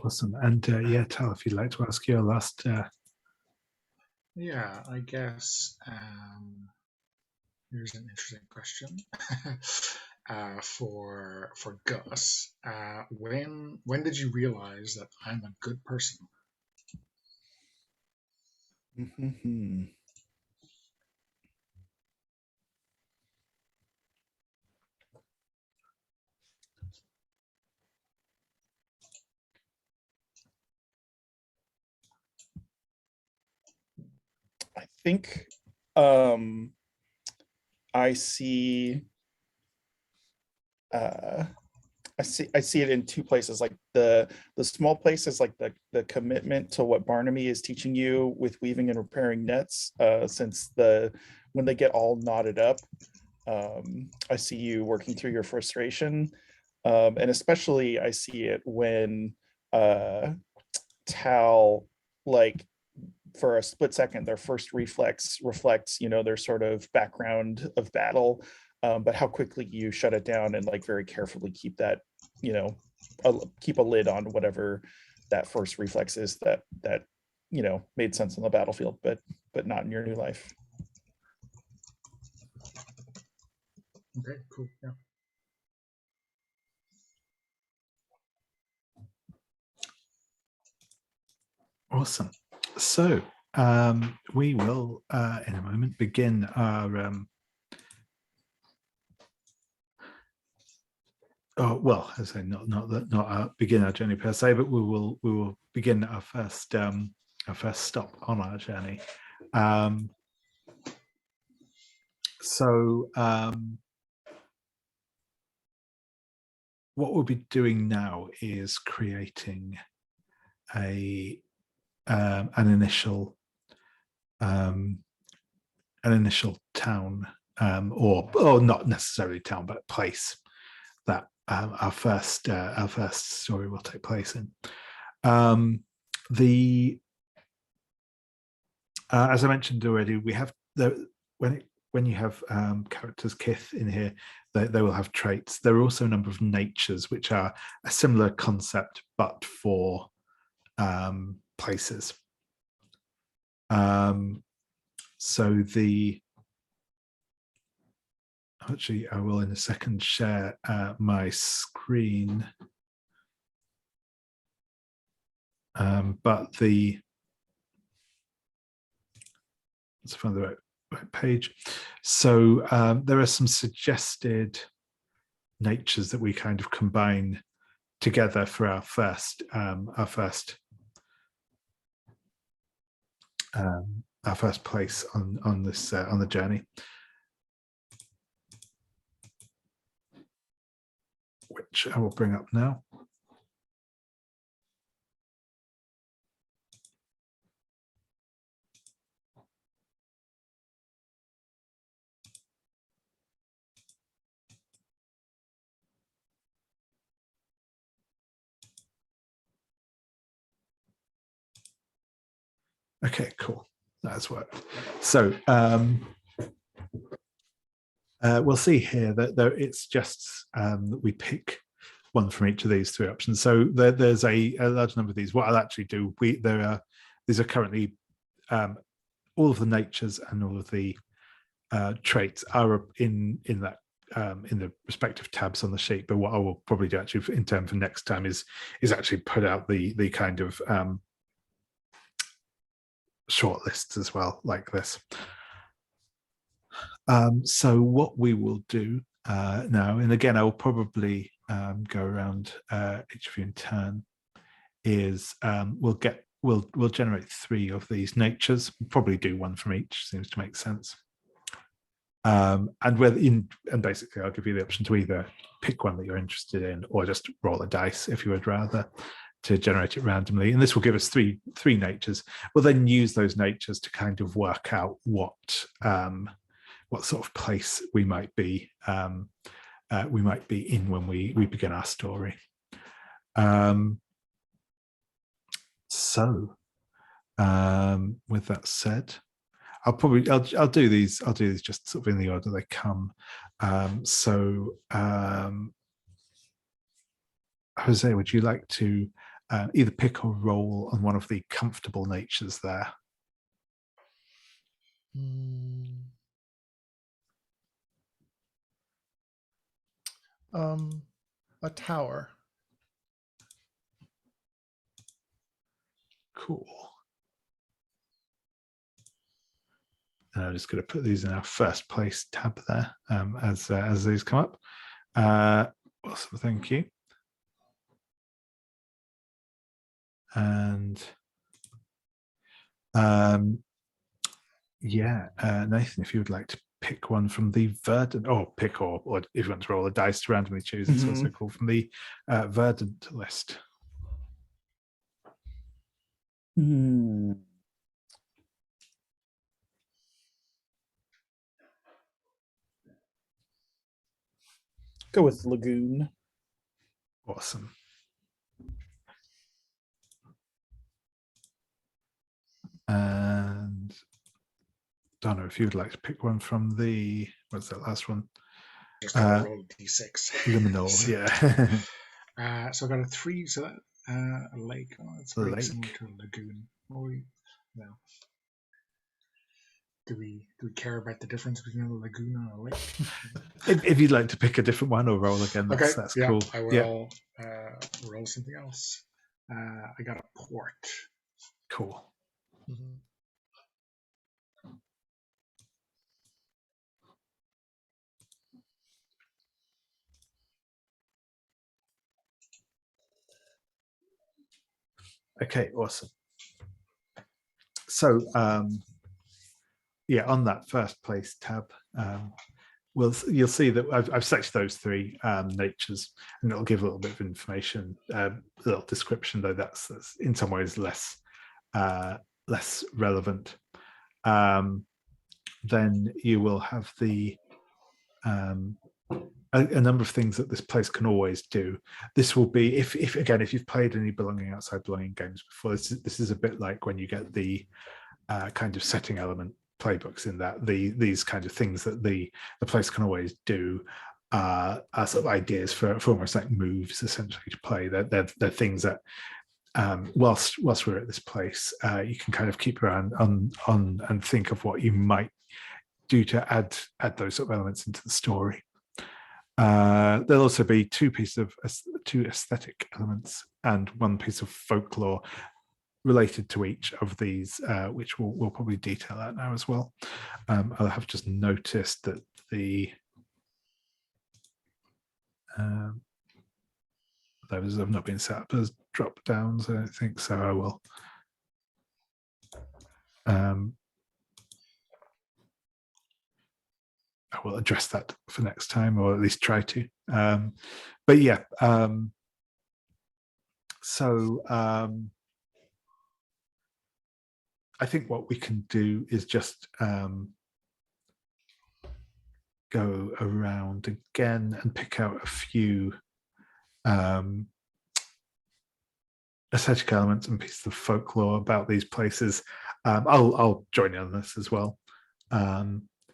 Awesome. And yeah, Tal, if you'd like to ask your last. Yeah, I guess here's an interesting question for Gus. When did you realize that I'm a good person? I think I see I see it in two places. Like the small place is like the commitment to what Barnaby is teaching you with weaving and repairing nets, since when they get all knotted up, I see you working through your frustration, and especially I see it when Tal, like, for a split second, their first reflex reflects, their sort of background of battle, but how quickly you shut it down and like very carefully keep that, keep a lid on whatever that first reflex is that made sense on the battlefield, but not in your new life. Okay, cool. Yeah. Awesome. So we will, in a moment, begin our. As I say, not begin our journey per se, but we will begin our first stop on our journey. what we'll be doing now is creating an initial town, or not necessarily town, but place that our first story will take place in. As I mentioned already, we have when you have characters kith in here, they will have traits. There are also a number of natures, which are a similar concept, but for places. So actually, I will in a second share my screen. But let's find the right page. So there are some suggested natures that we kind of combine together for our first place on this on the journey, which I will bring up now. Okay, cool. That's worked. So we'll see here that it's just that we pick one from each of these three options. So there's a large number of these. What I'll actually do, these are currently all of the natures and all of the traits are in that in the respective tabs on the sheet. But what I will probably do actually in terms for next time is actually put out the kind of short lists as well, like this. So what we will do now, and again, I will probably go around each of you in turn, is we'll generate 3 of these natures. We'll probably do 1 from each, seems to make sense. And basically I'll give you the option to either pick one that you're interested in or just roll a dice if you would rather, to generate it randomly. And this will give us three natures. We'll then use those natures to kind of work out what sort of place we might be in when we begin our story. With that said, I'll do these just sort of in the order they come. Jose, would you like to either pick or roll on one of the comfortable natures there? A tower. Cool. And I'm just going to put these in our first place tab there as these come up. Awesome, thank you. And Nathan, if you would like to pick one from the verdant, or if you want to roll a dice to randomly choose, it's also cool, from the verdant list. Go with lagoon. Awesome. And Donna, if you'd like to pick one from the, what's that last one? Just roll a d6. Liminal, yeah. So I got a 3, so that a lake. Oh, it's very similar to a lagoon. No. Do we care about the difference between a lagoon and a lake? if you'd like to pick a different one or roll again, that's yeah, cool. I will roll something else. I got a port. Cool. Okay, awesome. So on that first place tab, you'll see that I've selected those three natures, and it'll give a little bit of information, a little description, though that's in some ways less relevant. Then you will have the a number of things that this place can always do. This will be if you've played any belonging outside belonging games before, this is a bit like when you get the kind of setting element playbooks, in that these kind of things that the place can always do are sort of ideas for almost like moves essentially to play. They're things that whilst we're at this place, you can kind of keep around on and think of what you might do to add those sort of elements into the story. There'll also be two aesthetic elements and one piece of folklore related to each of these, which we'll probably detail that now as well. I have just noticed that the those have not been set up as drop downs, I don't think, so I will address that for next time, or at least try to. But yeah, so I think what we can do is just go around again and pick out a few aesthetic elements and pieces of folklore about these places. I'll join in on this as well.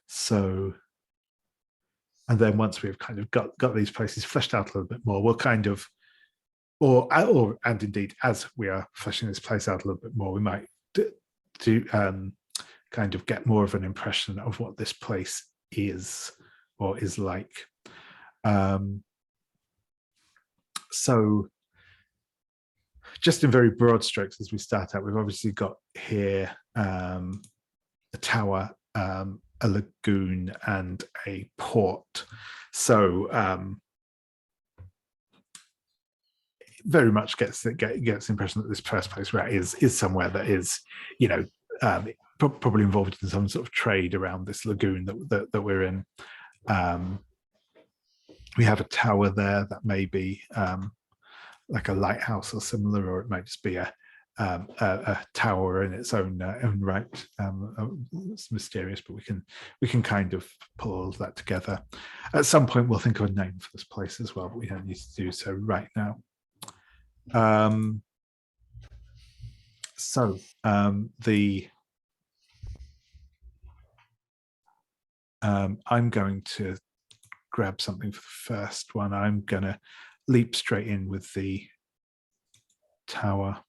So, and then once we've kind of got these places fleshed out a little bit more, we'll kind of, and indeed as we are fleshing this place out a little bit more, we might do kind of get more of an impression of what this place is or is like. So just in very broad strokes as we start out, we've obviously got here a tower, a lagoon, and a port. So very much gets the impression that this first place we're at is somewhere that is, you know, probably involved in some sort of trade around this lagoon that we're in. We have a tower there that may be like a lighthouse or similar, or it might just be a tower in its own right. It's mysterious, but we can kind of pull all of that together. At some point, we'll think of a name for this place as well, but we don't need to do so right now. I'm going to grab something for the first one. I'm going to leap straight in with the tower.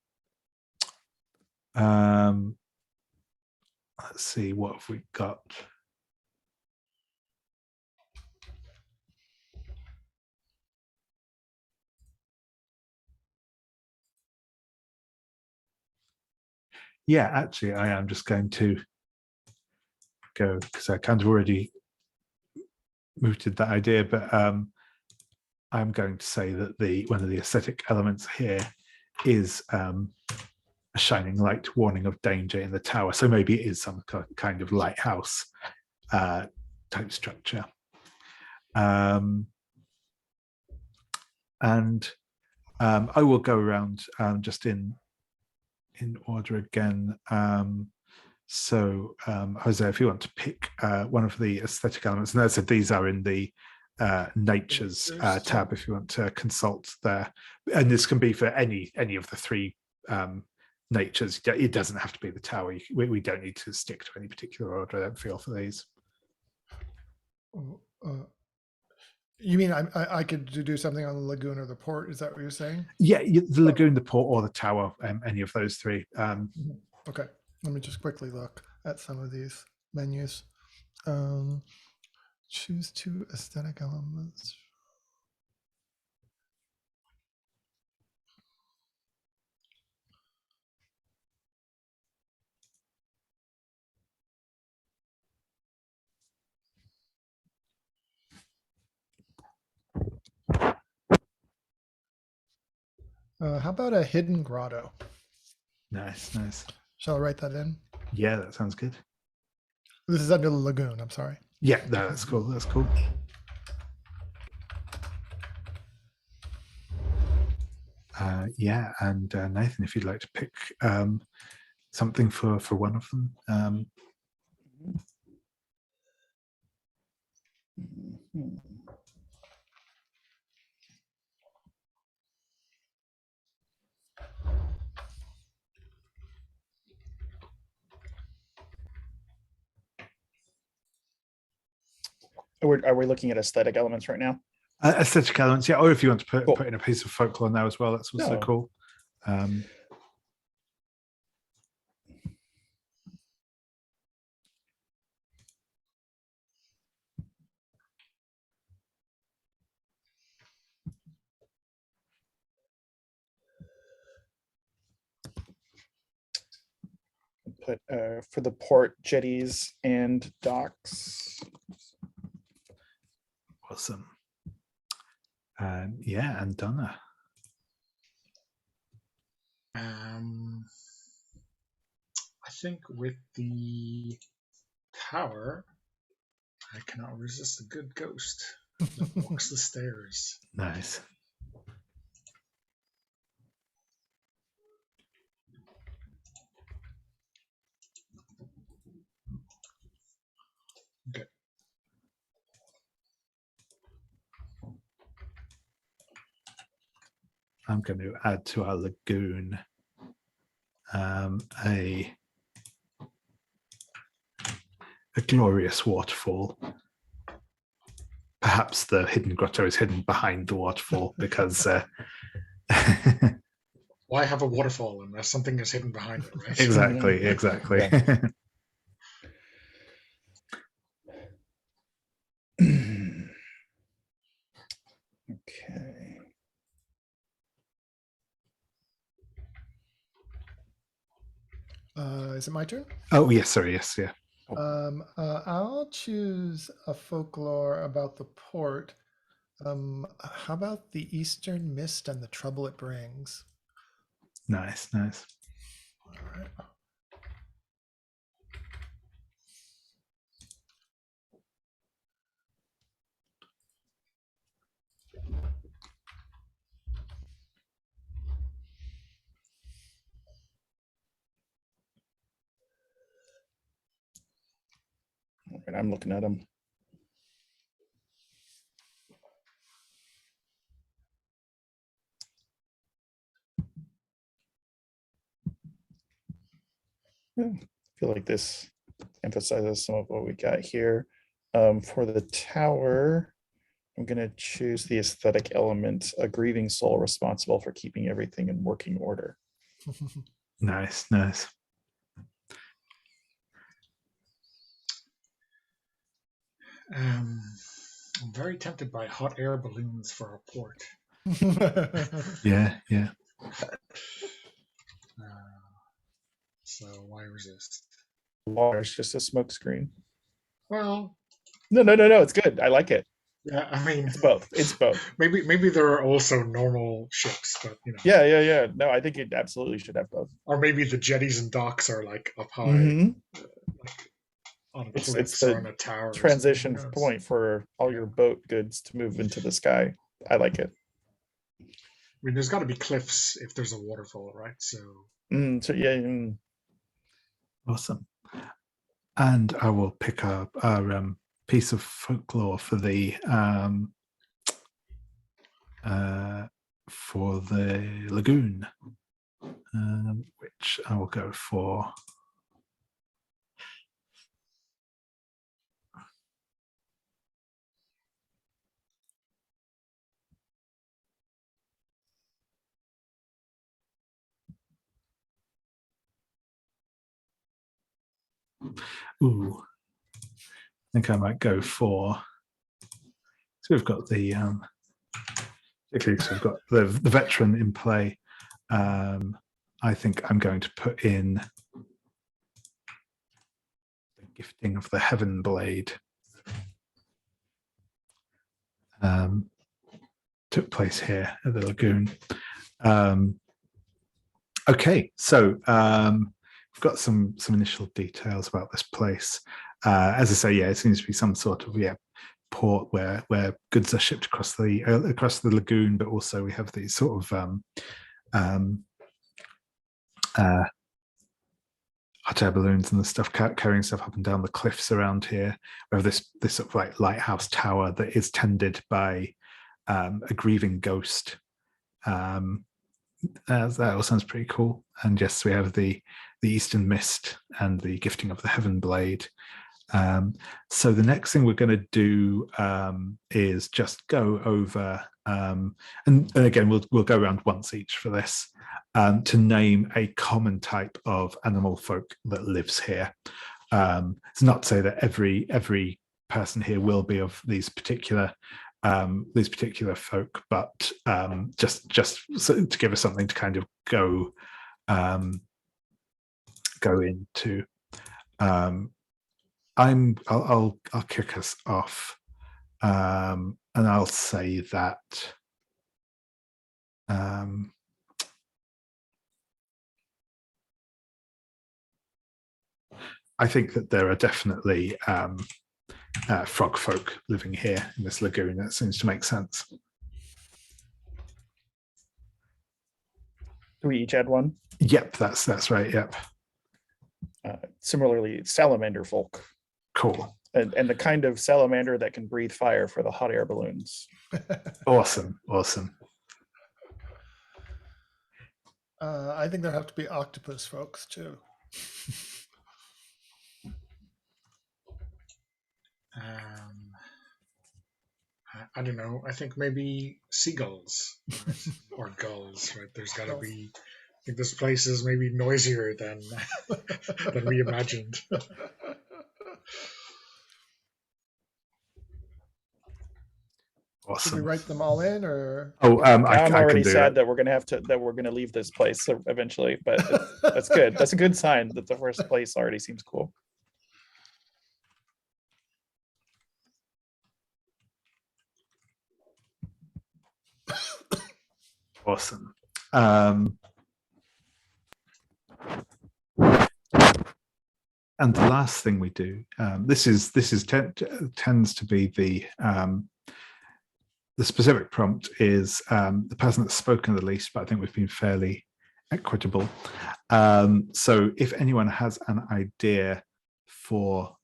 Let's see, what have we got? Yeah, actually, I am just going to go, because I kind of already mooted that idea, but I'm going to say that one of the aesthetic elements here is a shining light warning of danger in the tower. So maybe it is some kind of lighthouse type structure. And I will go around just in order again. So Jose, if you want to pick one of the aesthetic elements, and as I said, these are in the natures tab if you want to consult there, and this can be for any of the three natures. It doesn't have to be the tower. We don't need to stick to any particular order, I don't feel, for these. You mean I could do something on the lagoon or the port? Is that what you're saying? Yeah, the lagoon, the port, or the tower, any of those three. Okay, let me just quickly look at some of these menus. Choose two aesthetic elements. How about a hidden grotto? Nice. Shall I write that in? Yeah, that sounds good. This is under the lagoon, I'm sorry. Yeah, no, that's cool. That's cool. Yeah, and Nathan, if you'd like to pick something for one of them. Mhm. Are we looking at aesthetic elements right now? Aesthetic elements, yeah. Or if you want to Cool. put in a piece of folklore now as well, that's also No. cool. Put for the port, jetties, and docks. Awesome. Yeah, and Donna. I think with the tower, I cannot resist a good ghost that walks the stairs. Nice. Okay. I'm going to add to our lagoon a glorious waterfall. Perhaps the hidden grotto is hidden behind the waterfall because Why have a waterfall unless something is hidden behind it, right? exactly. Okay. Is it my turn? Oh yes, sorry, yes, yeah. I'll choose a folklore about the port. How about the eastern mist and the trouble it brings? Nice. All right. And I'm looking at them. I feel like this emphasizes some of what we got here. For the tower, I'm going to choose the aesthetic element, a grieving soul responsible for keeping everything in working order. Nice. I'm very tempted by hot air balloons for a port. Yeah. So why resist? Water's just a smoke screen. Well, No, it's good. I like it. yeah, I mean, It's both. Maybe there are also normal ships, but Yeah. No, I think it absolutely should have both. or maybe the jetties and docks are like up high, like on It's cliffs the or on a tower. transition Who knows? point for all your boat goods to move into the sky. I like it. I mean, there's got to be cliffs if there's a waterfall, right? So So yeah. Awesome. And I will pick up our piece of folklore for the lagoon, which I will go for. Ooh, I think I might go for. So we've got the particularly because we've got the veteran in play. I think I'm going to put in the gifting of the Heaven Blade. Took place here at the lagoon. Okay, so we've got some initial details about this place. as I say, yeah, it seems to be some sort of port where goods are shipped across the lagoon, but also we have these sort of hot air balloons and the stuff carrying stuff up and down the cliffs around here. We have this sort of like lighthouse tower that is tended by a grieving ghost. That all sounds pretty cool. And yes, we have the Eastern Mist and the Gifting of the Heaven Blade. So the next thing we're going to do is just go over, and again, we'll go around once each for this, to name a common type of animal folk that lives here. It's not to say that every person here will be of these particular folk, but just so to give us something to kind of go into. I'll kick us off, and I'll say that I think that there are definitely frog folk living here in this lagoon. That seems to make sense. Do we each add one? Yep, that's right. Yep. Similarly, salamander folk. Cool. And the kind of salamander that can breathe fire for the hot air balloons. Awesome. I think there have to be octopus folks too. I don't know. I think maybe seagulls, right? Or gulls, right? There's got to be. I think this place is maybe noisier than we imagined. Awesome. Should we write them all in, or? I'm I already can do sad that we're gonna leave this place eventually, but that's good. That's a good sign that the first place already seems cool. Awesome. And the last thing we do, this tends to be the specific prompt is the person that's spoken the least, but I think we've been fairly equitable. So if anyone has an idea for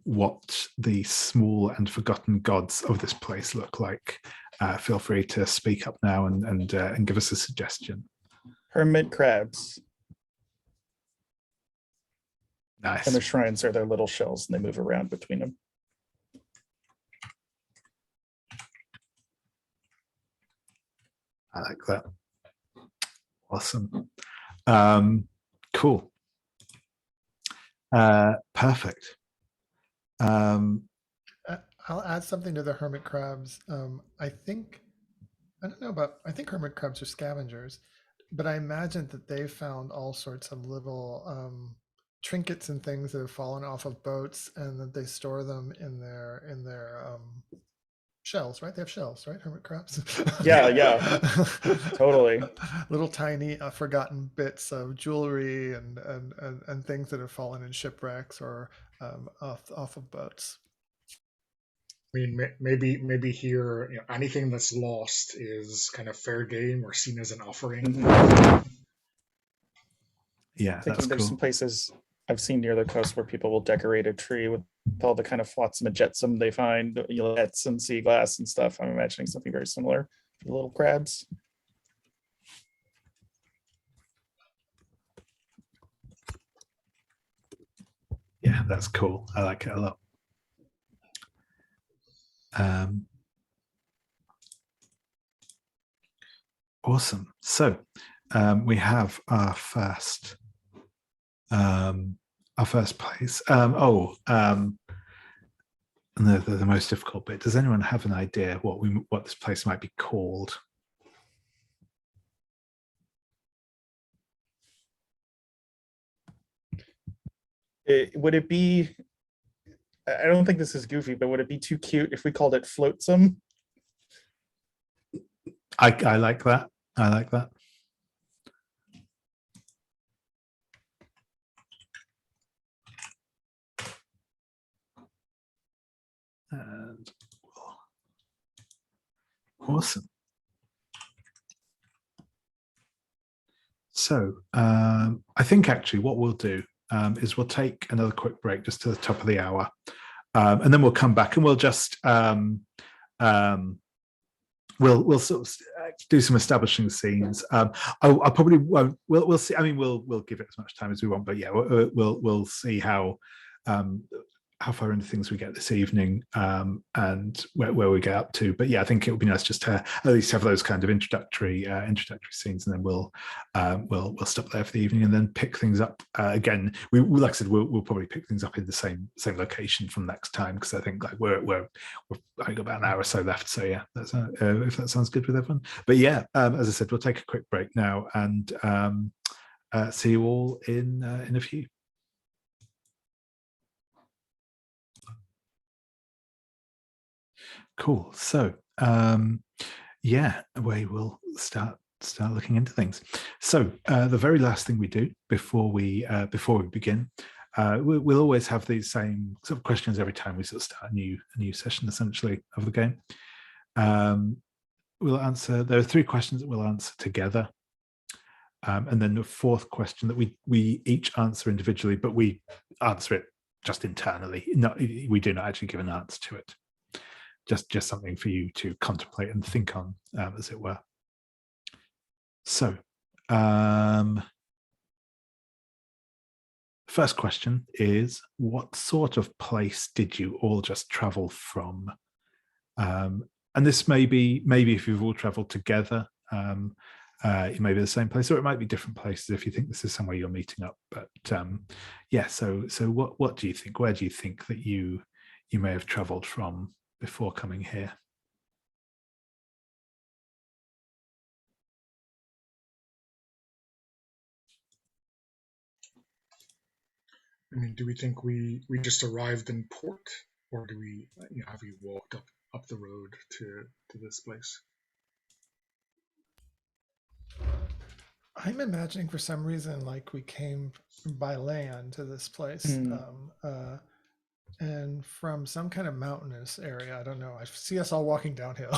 what the small and forgotten gods of this place look like, feel free to speak up now and give us a suggestion. Hermit crabs. Nice. And the shrines are their little shells, and they move around between them. I like that. Awesome. Cool. Perfect. I'll add something to the hermit crabs. I think hermit crabs are scavengers, but I imagine that they found all sorts of little trinkets and things that have fallen off of boats, and that they store them in their shells, right? They have shells, right? Hermit crabs. Yeah, totally. Little tiny forgotten bits of jewelry and things that have fallen in shipwrecks or off of boats. I mean, maybe here, anything that's lost is kind of fair game or seen as an offering. Mm-hmm. Yeah, that's there's cool. some places I've seen near the coast where people will decorate a tree with all the kind of flotsam and jetsam they find, nets and sea glass and stuff. I'm imagining something very similar for the little crabs. Yeah, that's cool. I like it a lot. Awesome. So we have our first place. And the most difficult bit. Does anyone have an idea what this place might be called? Would it be? I don't think this is goofy, but would it be too cute if we called it floatsome? I like that. I like that. Awesome. So I think actually what we'll do is we'll take another quick break just to the top of the hour, and then we'll come back and we'll just we'll sort of do some establishing scenes. I'll probably we'll see. I mean, we'll give it as much time as we want, but yeah, we'll see how far into things we get this evening, and where we get up to. But yeah, I think it would be nice just to at least have those kind of introductory scenes, and then we'll stop there for the evening and then pick things up again. We like I said, we'll probably pick things up in the same location from next time, because I think like we're I think about an hour or so left. So yeah, that's if that sounds good with everyone. But yeah, as I said, we'll take a quick break now and see you all in a few. Cool. So yeah, we will start looking into things. So the very last thing we do before we begin, we'll always have these same sort of questions every time we sort of start a new session, essentially, of the game. We'll answer. There are 3 questions that we'll answer together, and then the 4th question that we each answer individually, but we answer it just internally. We do not actually give an answer to it. Just something for you to contemplate and think on, as it were. So, first question is, what sort of place did you all just travel from? And this may be, maybe if you've all traveled together, it may be the same place, or it might be different places if you think this is somewhere you're meeting up. But yeah, so what do you think? Where do you think that you may have traveled from before coming here? I mean, do we think we just arrived in port, or do we, have we walked up the road to this place? I'm imagining for some reason like we came by land to this place, and from some kind of mountainous area. I don't know. I see us all walking downhill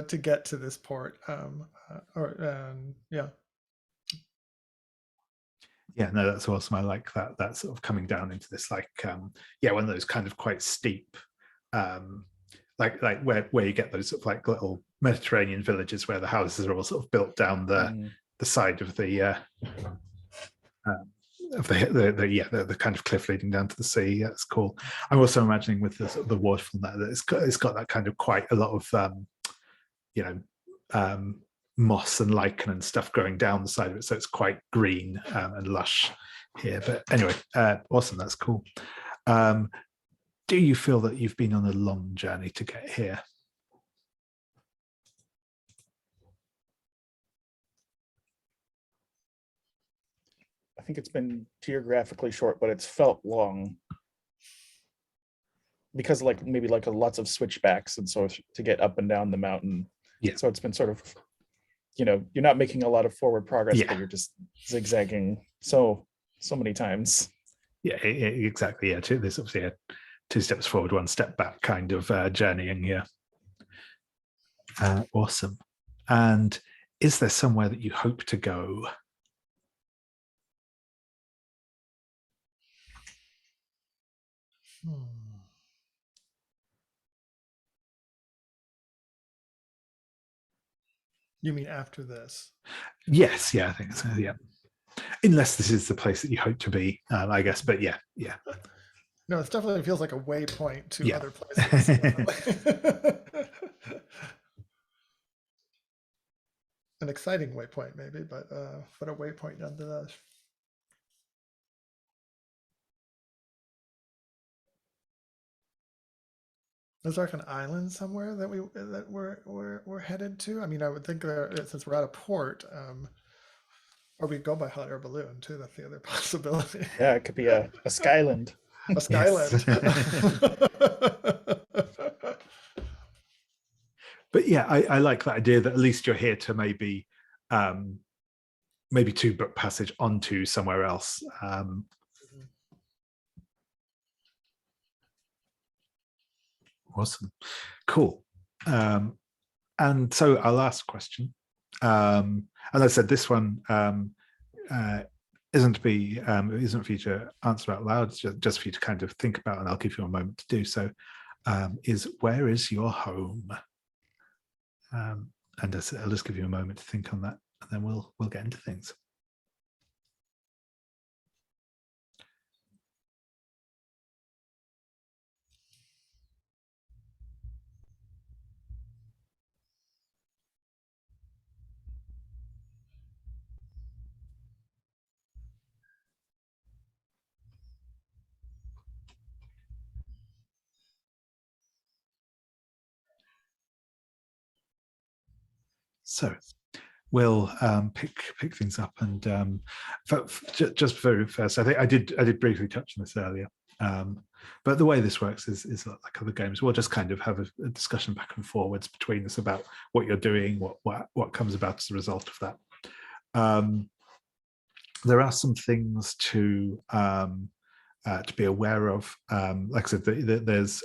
to get to this port. Yeah. Yeah, no, that's awesome. I like that sort of coming down into this, like, yeah, one of those kind of quite steep, like where you get those sort of like little Mediterranean villages where the houses are all sort of built down the side of the kind of cliff leading down to the sea. Yeah, it's cool. I'm also imagining with the sort of the waterfall that it's got that kind of quite a lot of moss and lichen and stuff growing down the side of it, so it's quite green and lush here. But anyway, awesome. That's cool. Do you feel that you've been on a long journey to get here? I think it's been geographically short, but it's felt long because maybe lots of switchbacks, and so to get up and down the mountain. Yeah. So it's been sort of, you're not making a lot of forward progress, but you're just zigzagging so many times. Yeah, exactly. Yeah, there's obviously a 2 steps forward, 1 step back kind of journeying here. Awesome. And is there somewhere that you hope to go? You mean after this? Yes, yeah, I think so. Yeah, unless this is the place that you hope to be, I guess. But yeah. No, it definitely feels like a waypoint to other places. An exciting waypoint, maybe, but a waypoint nonetheless. Is there like an island somewhere that we're headed to? I mean, I would think since we're at a port, or we go by hot air balloon too. That's the other possibility. Yeah, it could be a skyland. A skyland. But yeah, I like that idea that at least you're here to maybe to book passage onto somewhere else. Awesome. Cool. And so our last question, and I said this one isn't for you to answer out loud, it's just for you to kind of think about, and I'll give you a moment to do so, is where is your home? And I'll just give you a moment to think on that, and then we'll get into things. So we'll pick things up, and just very first, I think I did briefly touch on this earlier, but the way this works is like other games. We'll just kind of have a discussion back and forwards between us about what you're doing, what comes about as a result of that. There are some things to be aware of. Like I said, there's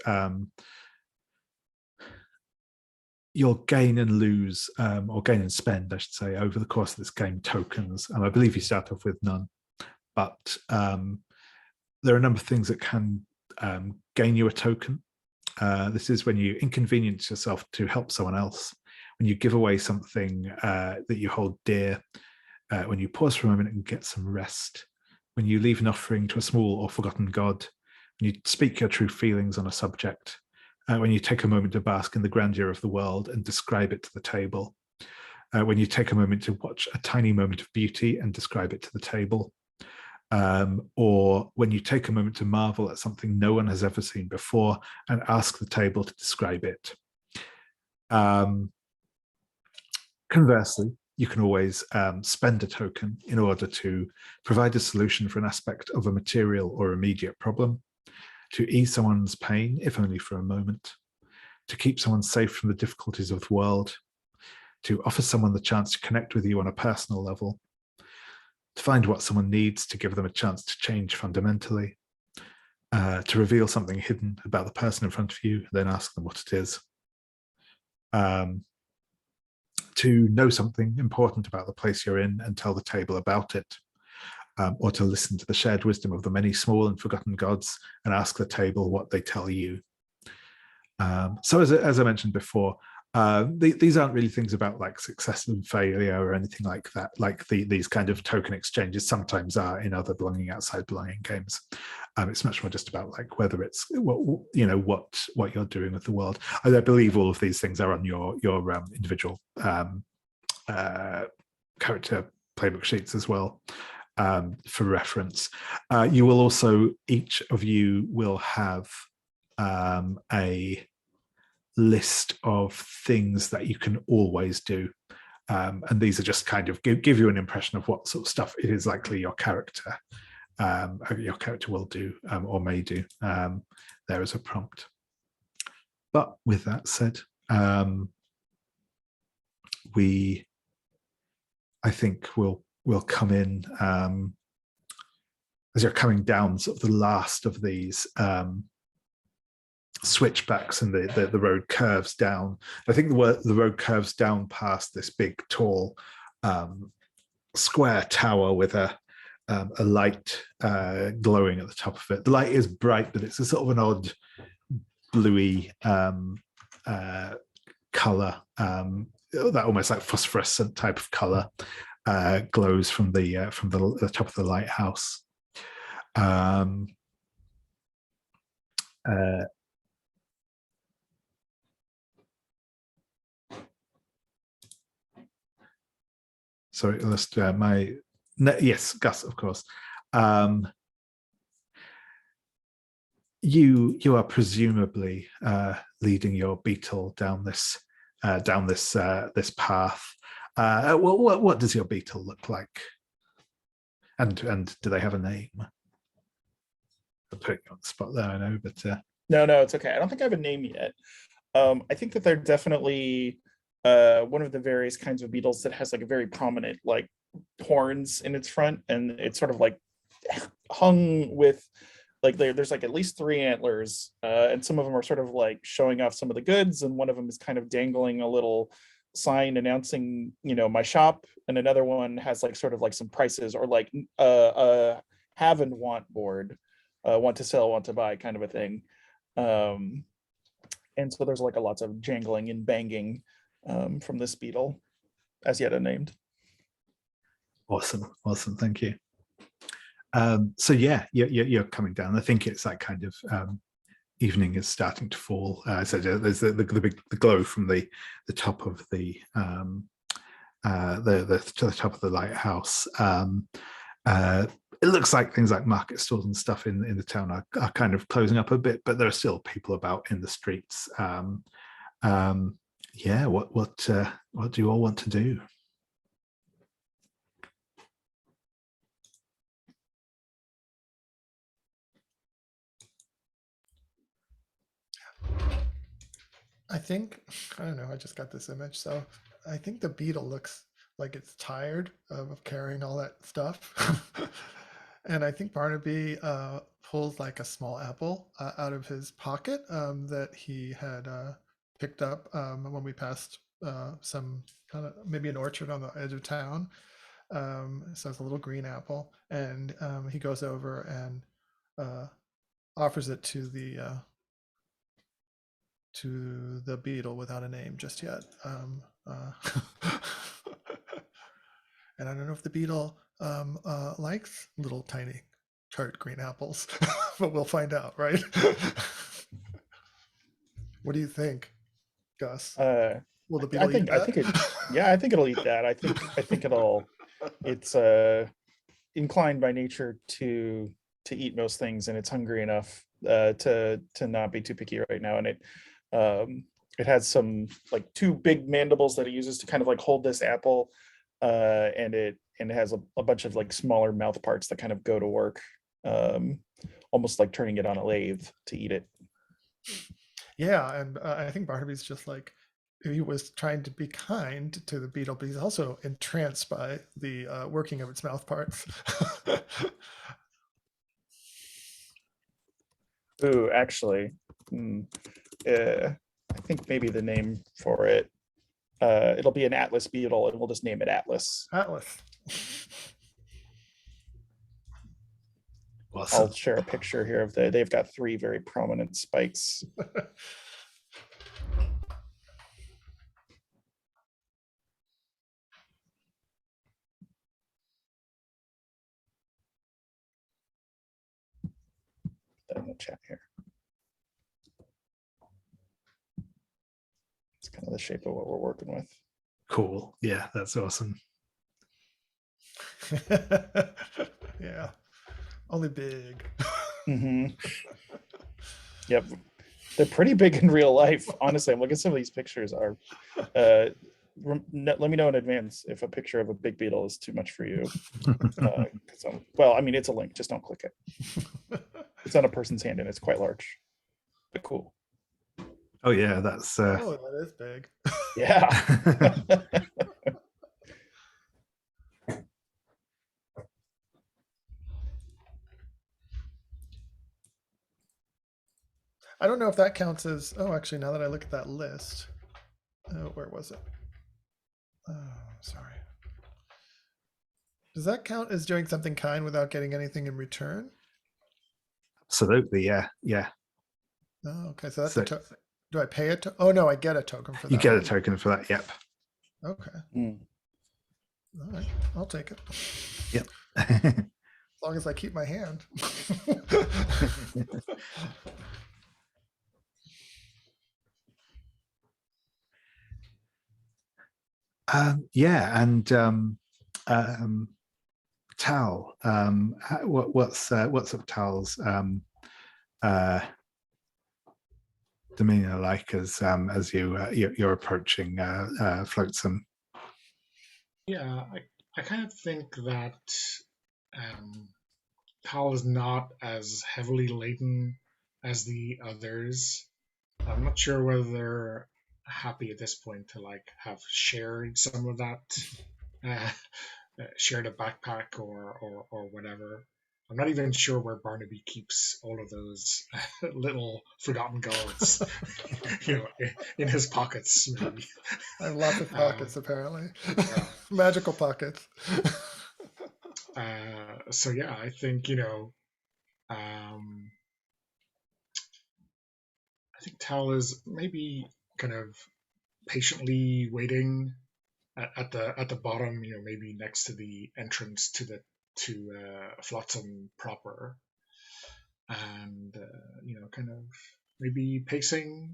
you'll gain and lose, or gain and spend, I should say, over the course of this game, tokens. And I believe you start off with none, but there are a number of things that can gain you a token. This is when you inconvenience yourself to help someone else, when you give away something that you hold dear, when you pause for a moment and get some rest, when you leave an offering to a small or forgotten god, when you speak your true feelings on a subject, when you take a moment to bask in the grandeur of the world and describe it to the table, when you take a moment to watch a tiny moment of beauty and describe it to the table, or when you take a moment to marvel at something no one has ever seen before and ask the table to describe it. Conversely, you can always spend a token in order to provide a solution for an aspect of a material or immediate problem, to ease someone's pain, if only for a moment, to keep someone safe from the difficulties of the world, to offer someone the chance to connect with you on a personal level, to find what someone needs to give them a chance to change fundamentally, to reveal something hidden about the person in front of you, and then ask them what it is, to know something important about the place you're in and tell the table about it, or to listen to the shared wisdom of the many small and forgotten gods and ask the table what they tell you. So as I mentioned before, these aren't really things about like success and failure or anything like that, like these kind of token exchanges sometimes are in other belonging outside belonging games. It's much more just about like whether it's what you're doing with the world. I believe all of these things are on your individual character playbook sheets as well, for reference. You will also, each of you will have a list of things that you can always do, and these are just kind of give you an impression of what sort of stuff it is likely your character will do, or may do. There is a prompt. But with that said, I think we'll come in as you're coming down sort of the last of these switchbacks, and the road curves down. I think the road curves down past this big tall square tower with a light glowing at the top of it. The light is bright, but it's a sort of an odd bluey color, that almost like phosphorescent type of color glows from the top of the lighthouse. Sorry, let's yes, Gus, of course. You are presumably leading your beetle down this this path. What does your beetle look like? And do they have a name? I'm putting you on the spot there, I know, but No, it's okay. I don't think I have a name yet. I think that they're definitely one of the various kinds of beetles that has like a very prominent like horns in its front, and it's sort of like hung with like there's like at least 3 antlers, and some of them are sort of like showing off some of the goods, and one of them is kind of dangling a little sign announcing, my shop, and another one has like sort of like some prices, or like a have and want board, want to sell, want to buy kind of a thing. And so there's like lots of jangling and banging from this beetle, as yet unnamed. Awesome, thank you. So yeah, you're coming down. I think it's that kind of evening is starting to fall. So there's the glow from the top of the to the top of the lighthouse. It looks like things like market stalls and stuff in the town are kind of closing up a bit, but there are still people about in the streets. Yeah, what do you all want to do? I don't know, I just got this image. So I think the beetle looks like it's tired of carrying all that stuff. And I think Barnaby pulls like a small apple out of his pocket that he had picked up when we passed some kind of maybe an orchard on the edge of town. So it's a little green apple, and he goes over and offers it to the beetle without a name just yet. And I don't know if the beetle likes little tiny tart green apples, but we'll find out, right? What do you think, Gus? Will the beetle eat that? I think it'll eat that. I think it's inclined by nature to eat most things, and it's hungry enough to not be too picky right now. And it has some like 2 big mandibles that it uses to kind of like hold this apple, and it has a bunch of like smaller mouth parts that kind of go to work, almost like turning it on a lathe to eat it. Yeah, and I think Barnaby's just like, he was trying to be kind to the beetle, but he's also entranced by the working of its mouth parts. Ooh, actually, I think maybe the name for it, it'll be an Atlas beetle, and we'll just name it Atlas. Atlas. Awesome. I'll share a picture here of they've got 3 very prominent spikes. Put that in the chat here. It's kind of the shape of what we're working with. Cool. Yeah, that's awesome. Yeah, only big. Mm-hmm. Yep, they're pretty big in real life. Honestly, I'm looking at some of these pictures. Let me know in advance if a picture of a big beetle is too much for you. Well, I mean, it's a link. Just don't click it. It's on a person's hand, and it's quite large, but cool. Oh yeah, that's. Oh, that is big. Yeah. I don't know if that counts as. Oh, actually, now that I look at that list, where was it? Oh, sorry. Does that count as doing something kind without getting anything in return? Absolutely, yeah. Oh, okay. So that's do I pay it? Oh no, I get a token for that. You get a token for that. Yep. Okay. All right, I'll take it. Yep. As long as I keep my hand. Yeah, and Tal, what's of Tal's demeanor like as you're approaching Flotsam? Yeah, I kind of think that Tal is not as heavily laden as the others. I'm not sure whether they're happy at this point to like have shared some of that, shared a backpack or whatever. I'm not even sure where Barnaby keeps all of those little forgotten golds, in his pockets, maybe. I have lots of pockets, apparently. Yeah. Magical pockets. So yeah, I think I think Tal is maybe kind of patiently waiting at the bottom, maybe next to the entrance to Flotsam proper, and kind of maybe pacing,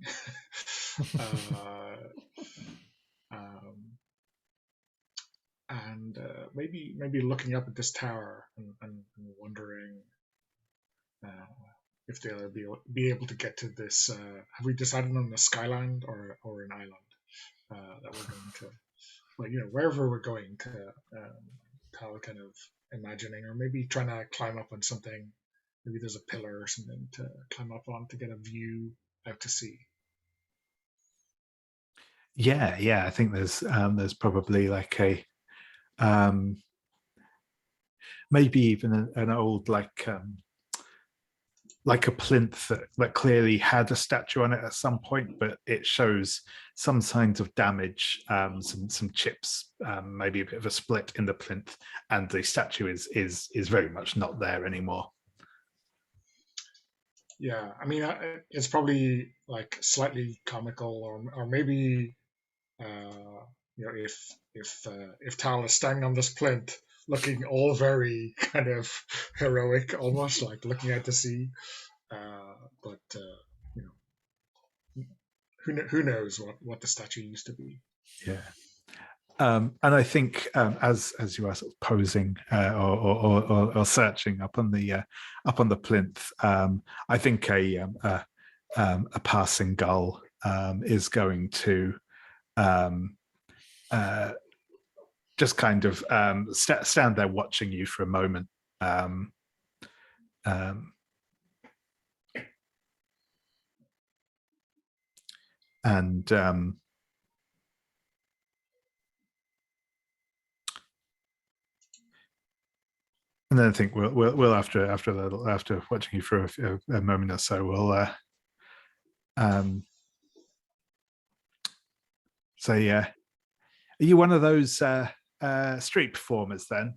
um, and maybe looking up at this tower and wondering if they'll be able to get to this. Have we decided on a skyland or an island that we're going to? But wherever we're going to, Tal kind of imagining, or maybe trying to climb up on something. Maybe there's a pillar or something to climb up on to get a view out to sea. Yeah. I think there's probably like a maybe even an old like a plinth that clearly had a statue on it at some point, but it shows some signs of damage, some chips, maybe a bit of a split in the plinth, and the statue is very much not there anymore. Yeah, I mean, it's probably like slightly comical, or maybe if Tal is standing on this plinth, looking all very kind of heroic, almost like looking out to sea. But who knows what the statue used to be? Yeah. And I think as you are sort of posing or searching up on the plinth, I think a passing gull is going to just kind of stand there watching you for a moment. And then I think we'll after watching you for a moment or so, we'll say, are you one of those street performers then?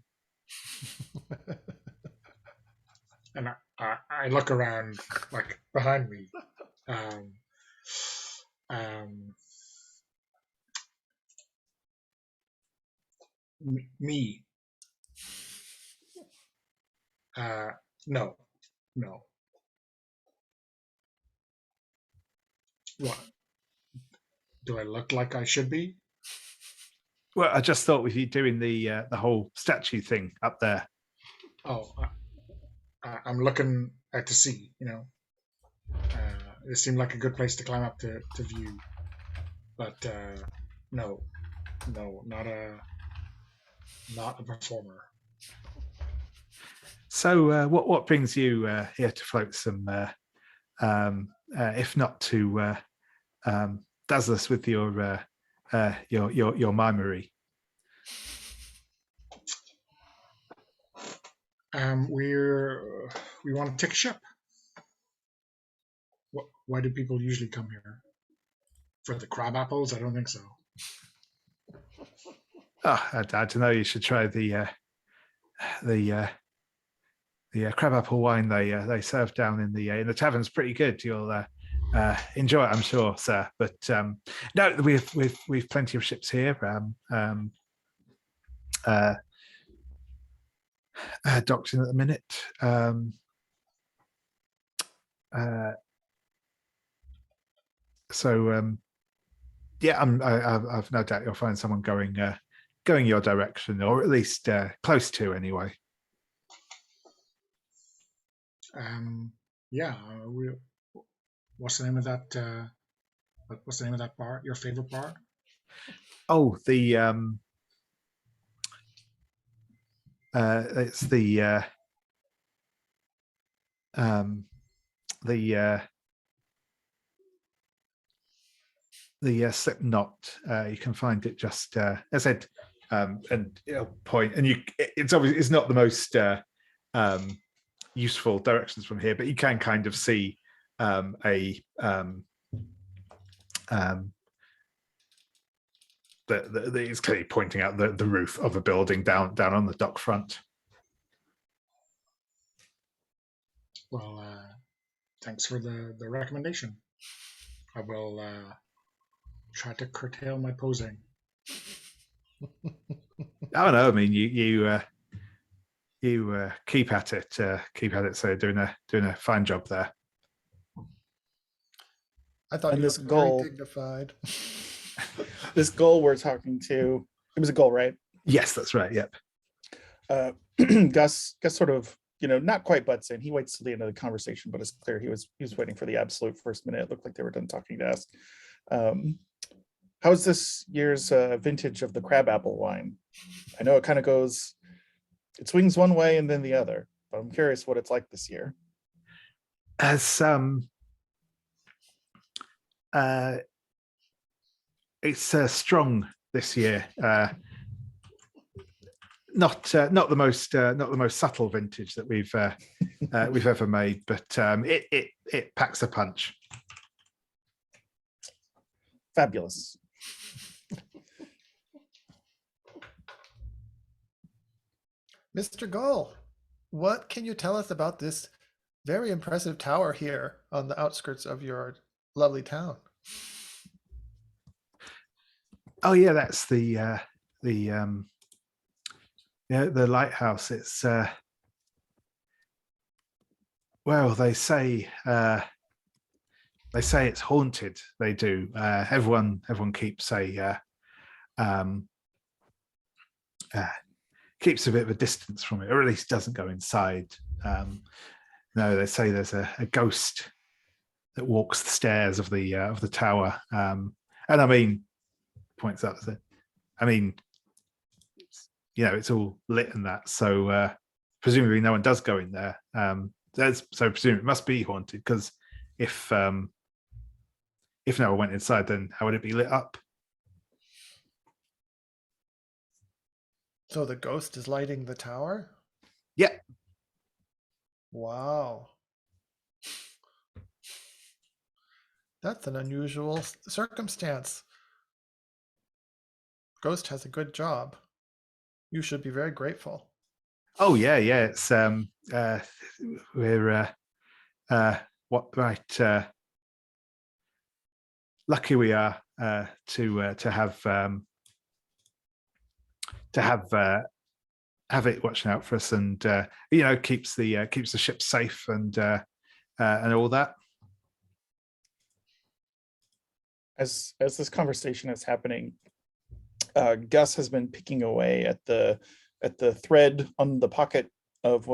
And I look around, like behind me. Me. No. What? Do I look like I should be? Well, I just thought with you doing the whole statue thing up there. Oh, I'm looking out to sea. It seemed like a good place to climb up to view, but no, not a performer. So, what brings you here to float some, if not to dazzle us with your mimery? We want to take a ship. Why do people usually come here? For the crab apples? I don't think so. Oh, I don't know. You should try the crab apple wine they serve down in the tavern's pretty good. You'll enjoy it, I'm sure, sir. But no, we've plenty of ships here. Docked in at the minute. So yeah, I've no doubt you'll find someone going your direction, or at least close to, anyway. Yeah. What's the name of that? What's the name of that bar? Your favorite bar? Oh, it's the Slipknot. You can find it just as I said, and point. And it's obviously it's not the most useful directions from here, but you can kind of see he's clearly pointing out the roof of a building down on the dock front. Well, thanks for the recommendation. I will try to curtail my posing. I don't know. I mean, you keep at it. So doing a fine job there. I thought And you this looked goal- very dignified. This goal we're talking to, it was a goal, right? Yes, that's right. Yep. Gus sort of, not quite butts in. He waits till the end of the conversation, but it's clear he was waiting for the absolute first minute. It looked like they were done talking to us. How's this year's vintage of the crabapple wine? I know it kind of goes, it swings one way and then the other, but I'm curious what it's like this year. As it's strong this year. Not the most subtle vintage that we've ever made, but it packs a punch. Fabulous. Mr. Gull, what can you tell us about this very impressive tower here on the outskirts of your lovely town? Oh yeah, that's the lighthouse. It's well, they say it's haunted. They do. Everyone keeps keeps a bit of a distance from it, or at least doesn't go inside. No, they say there's a ghost that walks the stairs of the tower. And I mean, points out that, I mean, it's all lit and that, so presumably no one does go in there. So presumably it must be haunted, because if no one went inside, then how would it be lit up? So the ghost is lighting the tower? Yeah. Wow. That's an unusual circumstance. Ghost has a good job. You should be very grateful. Oh yeah. It's we're lucky we are to have it watching out for us, and keeps the ship safe and all that. As this conversation is happening, Gus has been picking away at the thread on the pocket of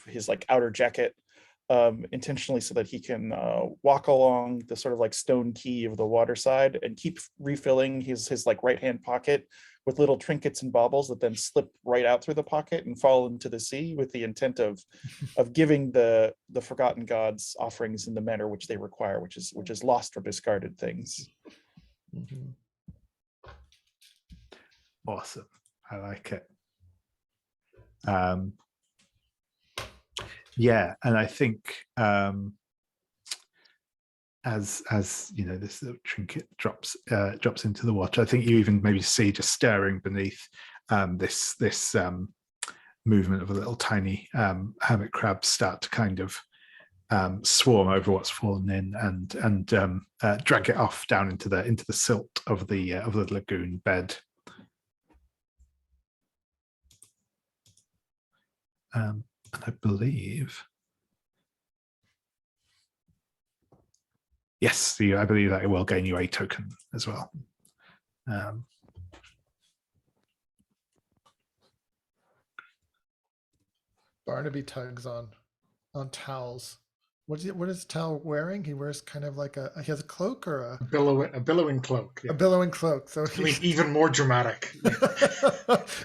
his outer jacket, intentionally, so that he can walk along the sort of stone quay of the water side and keep refilling his right hand pocket with little trinkets and baubles that then slip right out through the pocket and fall into the sea, with the intent of giving the forgotten gods offerings in the manner which they require, which is lost or discarded things. Mm-hmm. Awesome. I like it. Yeah, and I think as this little trinket drops into the water, I think you even maybe see, just staring beneath, this movement of a little tiny hermit crabs start to kind of swarm over what's fallen in, and drag it off down into the silt of the lagoon bed. And I believe, yes, I believe that it will gain you a token as well. Barnaby tugs on towels. What is Tal wearing? He wears kind of he has a cloak or a billowing cloak. Yeah. A billowing cloak. So even more dramatic.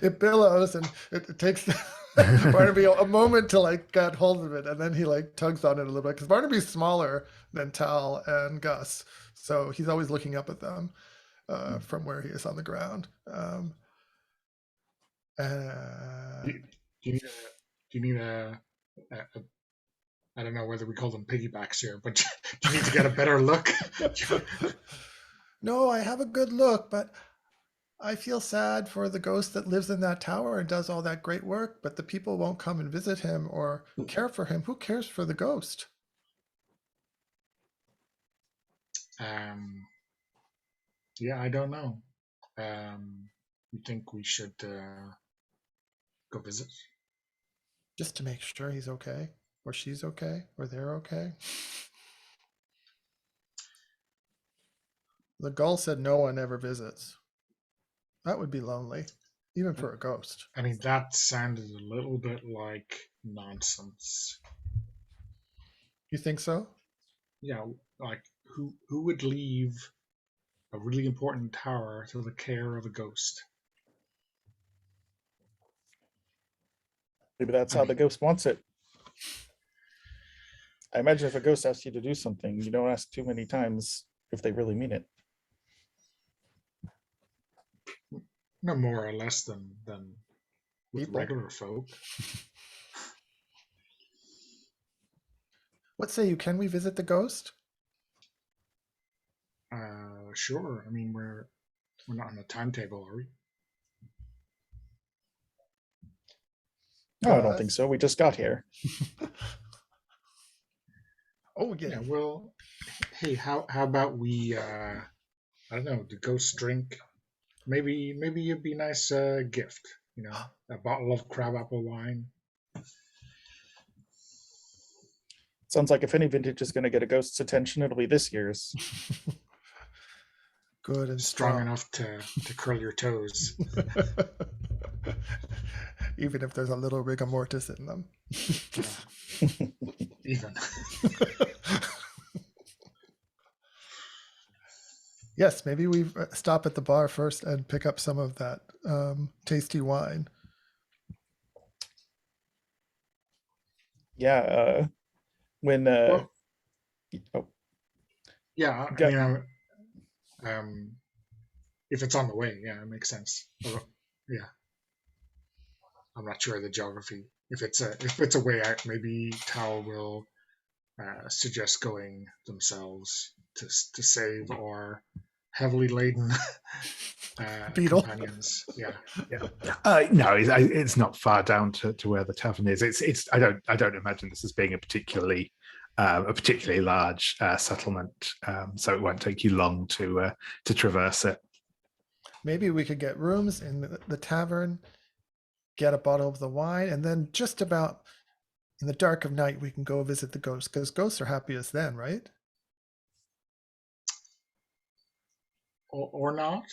It billows, and it takes Barnaby a moment to get hold of it, and then he tugs on it a little bit, because Barnaby's smaller than Tal and Gus, so he's always looking up at them from where he is on the ground. Do you need a I don't know whether we call them piggybacks here, but do you need to get a better look? No, I have a good look, but I feel sad for the ghost that lives in that tower and does all that great work, but the people won't come and visit him or care for him. Who cares for the ghost? Yeah, I don't know. You think we should go visit? Just to make sure he's okay, or she's okay, or they're okay. The gull said no one ever visits. That would be lonely, even for a ghost. I mean, that sounded a little bit like nonsense. You think so? Yeah, like who would leave a really important tower to the care of a ghost? Maybe that's how the ghost wants it. I imagine if a ghost asks you to do something, you don't ask too many times if they really mean it. No more or less than with People. regular folk. What say you? Can we visit the ghost? Sure. I mean, we're not on a timetable, are we? No, I don't think so. We just got here. Oh yeah. Yeah. Well, hey, how about we? I don't know. The ghost drink. Maybe it'd be a nice gift. You know, a bottle of crabapple wine. Sounds like if any vintage is going to get a ghost's attention, it'll be this year's. Good and Strong enough to curl your toes. Even if there's a little rigor mortis in them. Even. Yes, maybe we stop at the bar first and pick up some of that tasty wine. Yeah. When Well, oh, yeah, Go- I mean, if it's on the way, yeah, it makes sense. Yeah, I'm not sure of the geography. If it's a way out, maybe Tao will suggest going themselves to save our heavily laden Beetle. companions. Yeah. No, it's not far down to where the tavern is. It's. I don't imagine this as being a particularly large settlement, so it won't take you long to traverse it. Maybe we could get rooms in the tavern, get a bottle of the wine, and then just about in the dark of night we can go visit the ghosts, because ghosts are happiest then, right? Or not.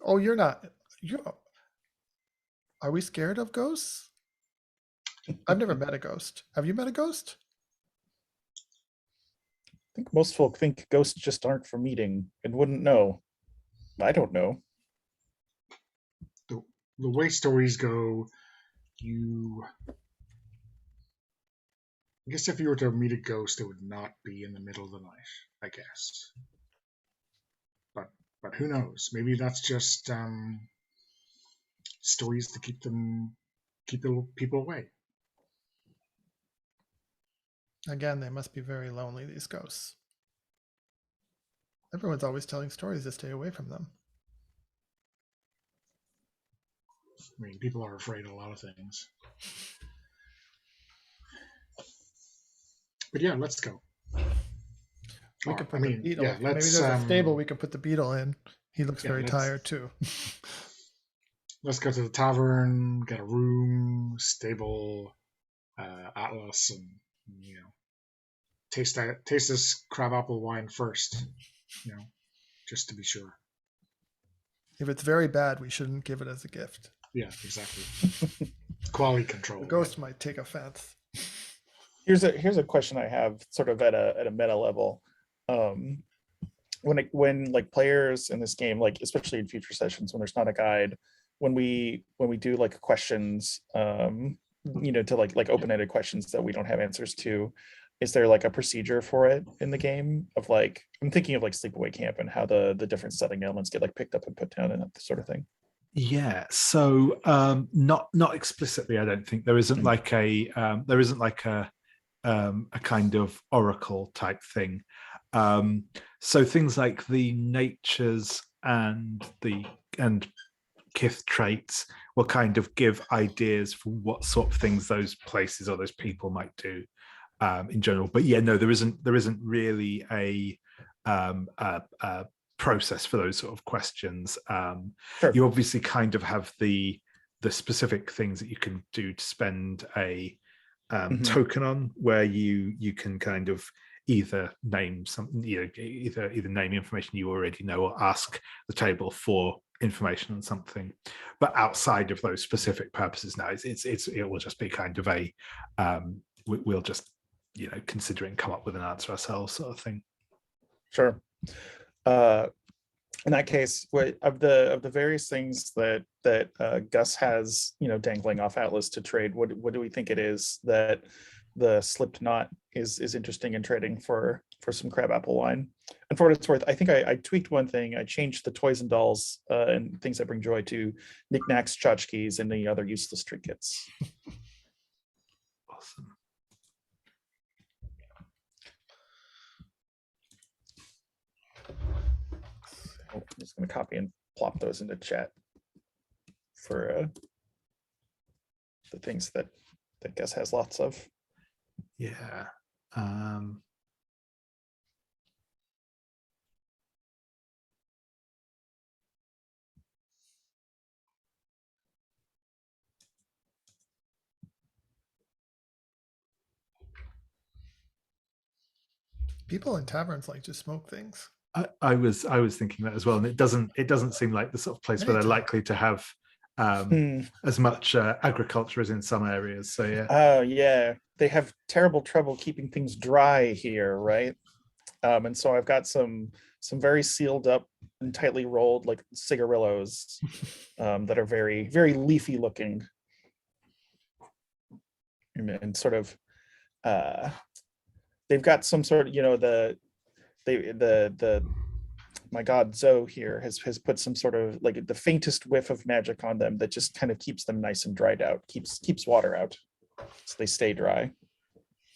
Oh, you're not. Are we scared of ghosts? I've never met a ghost. Have you met a ghost? I think most folk think ghosts just aren't for meeting and wouldn't know. I don't know. The way stories go, I guess if you were to meet a ghost, it would not be in the middle of the night, I guess. But who knows? Maybe that's just stories to keep people away. Again, they must be very lonely, these ghosts. Everyone's always telling stories to stay away from them. I mean, people are afraid of a lot of things. But yeah, let's go. We could put the beetle. Yeah, Maybe there's a stable we could put the beetle in. He looks very tired too. Let's go to the tavern, get a room, stable, Atlas, and taste this crabapple wine first. Just to be sure. If it's very bad, we shouldn't give it as a gift. Yeah, exactly. Quality control. The ghost might take offense. Here's a question I have, sort of at a meta level. When like players in this game, like especially in future sessions when there's not a guide, when we do like questions, to like open-ended questions that we don't have answers to, is there like a procedure for it in the game of like, I'm thinking of like sleepaway camp and how the different setting elements get like picked up and put down and that sort of thing. Yeah, so not explicitly. I don't think there isn't like a kind of oracle type thing. So things like the natures and kith traits will kind of give ideas for what sort of things those places or those people might do in general. But yeah, no, there isn't really a process for those sort of questions. Sure. You obviously kind of have the specific things that you can do to spend a token on, where you can kind of either name something, either name information you already know or ask the table for information on something. But outside of those specific purposes, now it will just be kind of a we'll just consider and come up with an answer ourselves, sort of thing. Sure. In that case, what of the various things that Gus has, dangling off Atlas to trade, what do we think it is that the slipped knot is interesting in trading for some crabapple wine? And for what it's worth, I think I tweaked one thing. I changed the toys and dolls and things that bring joy to knickknacks, tchotchkes, and any other useless trinkets. Awesome. I'm just going to copy and plop those into chat for the things that Gus has lots of. Yeah. People in taverns like to smoke things. I was thinking that as well, and it doesn't seem like the sort of place where they're likely to have as much agriculture as in some areas. So yeah. Oh yeah, they have terrible trouble keeping things dry here, right? And so I've got some very sealed up and tightly rolled like cigarillos that are very, very leafy looking, and sort of they've got some sort of my god, Zoe here has put some sort of like the faintest whiff of magic on them that just kind of keeps them nice and dried out, keeps water out, so they stay dry.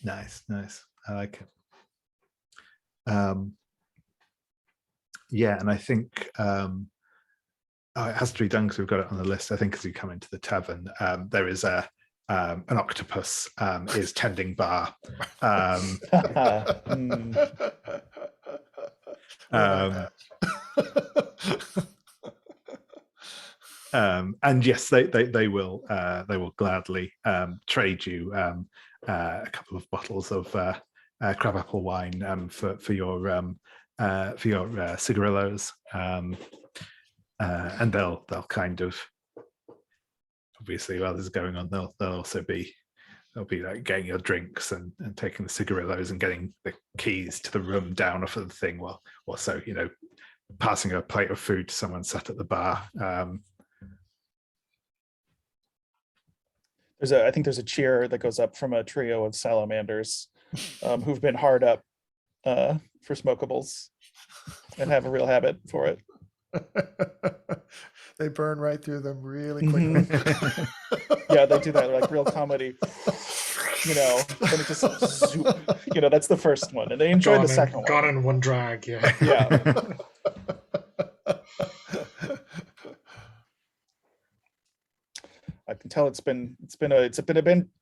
Nice. I like it. Yeah, and I think it has to be done because we've got it on the list. I think as you come into the tavern, there is an octopus is tending bar. And yes, they will gladly trade you a couple of bottles of crabapple wine for your cigarillos, and they'll kind of, obviously while this is going on, they'll also be like getting your drinks and taking the cigarillos and getting the keys to the room down off of the thing, while also passing a plate of food to someone sat at the bar. I think there's a cheer that goes up from a trio of salamanders who've been hard up for smokables and have a real habit for it. They burn right through them really quickly. Yeah, they do that like real comedy. Then it just zoop, that's the first one, and they enjoy the second one. Gone in one drag, yeah. Yeah. I can tell it's been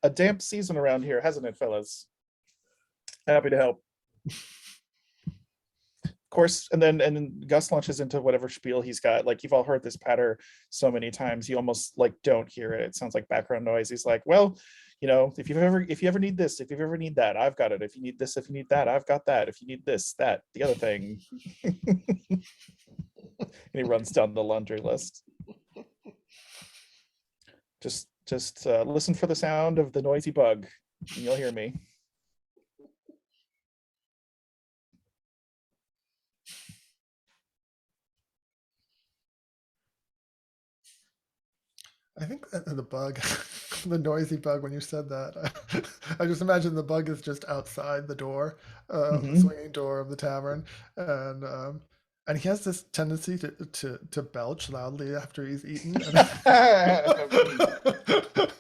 a damp season around here, hasn't it, fellas? Happy to help. Of course, and then Gus launches into whatever spiel he's got. Like, you've all heard this patter so many times, you almost like don't hear it. It sounds like background noise. He's like, well, if you ever need this, if you ever need that, I've got it. If you need this, if you need that, I've got that. If you need this, that, the other thing. And he runs down the laundry list. Just listen for the sound of the noisy bug, and you'll hear me. I think the bug, the noisy bug, when you said that, I just imagine the bug is just outside the door, the swinging door of the tavern, and And he has this tendency to belch loudly after he's eaten.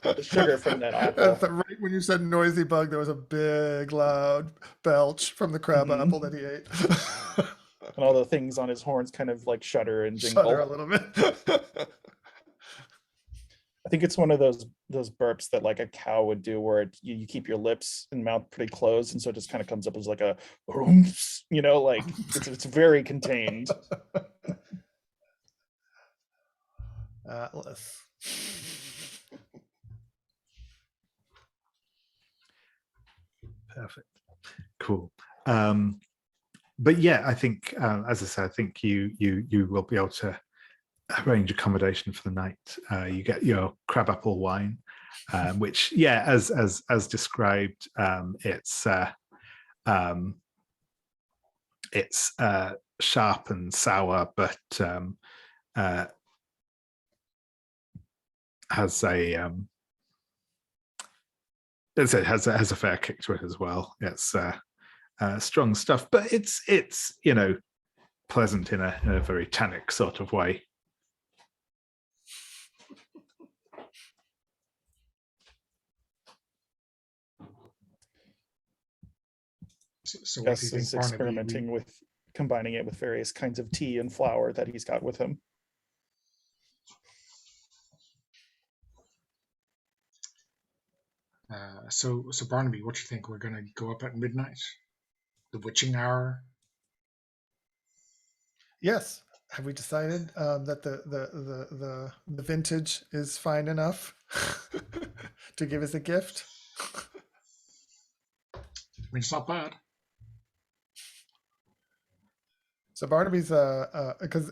The sugar from that apple. Right when you said noisy bug, there was a big, loud belch from the crab Mhm. apple that he ate. And all the things on his horns kind of like shudder and Shudder a jingle. little bit. I think it's one of those burps that like a cow would do, where you keep your lips and mouth pretty closed, and so it just kind of comes up as like a, you know, like it's very contained. Atlas. Perfect. Cool. But yeah, I think, as I said, I think you will be able to arrange accommodation for the night. You get your crabapple wine, which, yeah, as described, it's sharp and sour, but has a has a fair kick to it as well. It's strong stuff, but it's pleasant in a very tannic sort of way. So what Gus do you think, is Barnaby? experimenting with combining it with various kinds of tea and flour that he's got with him. So Barnaby, what do you think? We're going to go up at midnight, the witching hour. Yes. Have we decided that the vintage is fine enough to give as a gift? I mean, it's not bad. So Barnaby's because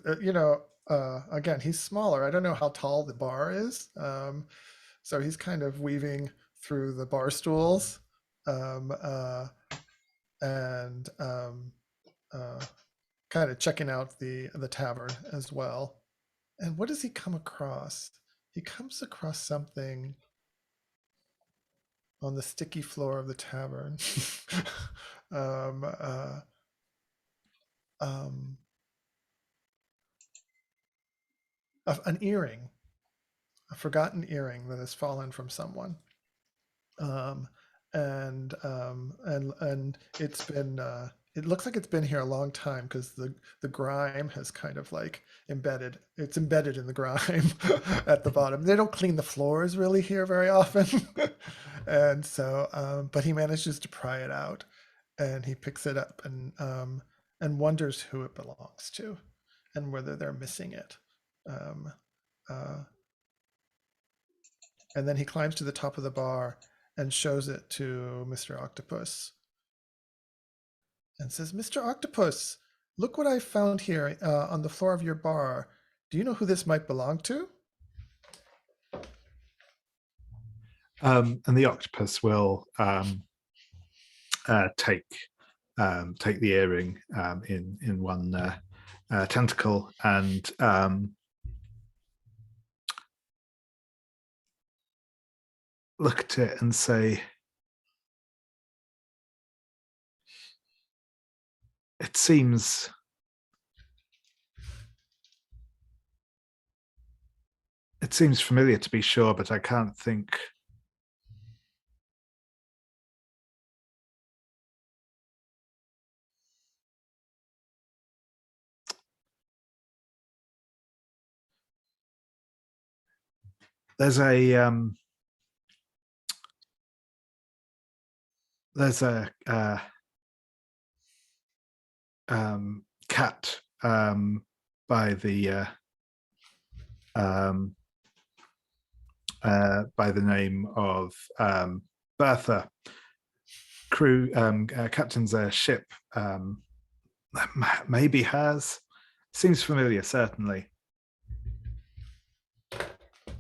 again, he's smaller. I don't know how tall the bar is. So he's kind of weaving through the bar stools and kind of checking out the tavern as well. And what does he come across? He comes across something on the sticky floor of the tavern. An earring, a forgotten earring that has fallen from someone. And it's been it looks like it's been here a long time, because the grime has kind of like embedded in the grime at the bottom. They don't clean the floors really here very often. And so but he manages to pry it out, and he picks it up and wonders who it belongs to and whether they're missing it. And then he climbs to the top of the bar and shows it to Mr. Octopus and says, "Mr. Octopus, look what I found here on the floor of your bar. Do you know who this might belong to?" And the octopus will take the earring in one tentacle and look at it and say, "It seems familiar, to be sure, but I can't think." There's a cat by the name of Bertha. Crew captains a ship. Maybe hers. Seems familiar, certainly.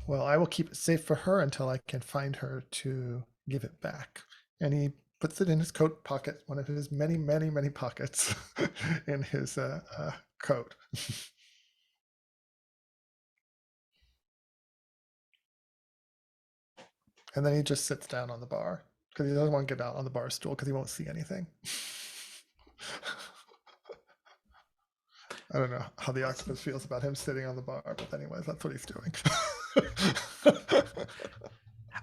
Well, I will keep it safe for her until I can find her to give it back. And he puts it in his coat pocket, one of his many, many, many pockets in his coat. And then he just sits down on the bar because he doesn't want to get out on the bar stool because he won't see anything. I don't know how the octopus feels about him sitting on the bar, but anyways, that's what he's doing.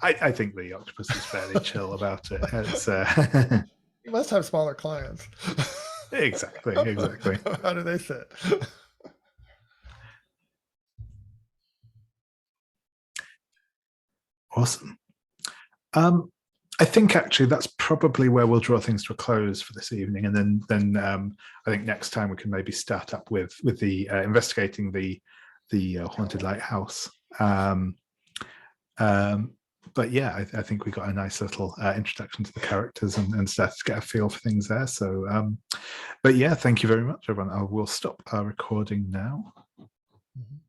I think the octopus is fairly chill about it. It's He must have smaller clients. exactly. How do they sit? Awesome. I think actually that's probably where we'll draw things to a close for this evening, and then I think next time we can maybe start up with the investigating the haunted lighthouse. But yeah, I think we got a nice little introduction to the characters and started to get a feel for things there. So, but yeah, thank you very much, everyone. I will stop our recording now. Mhm.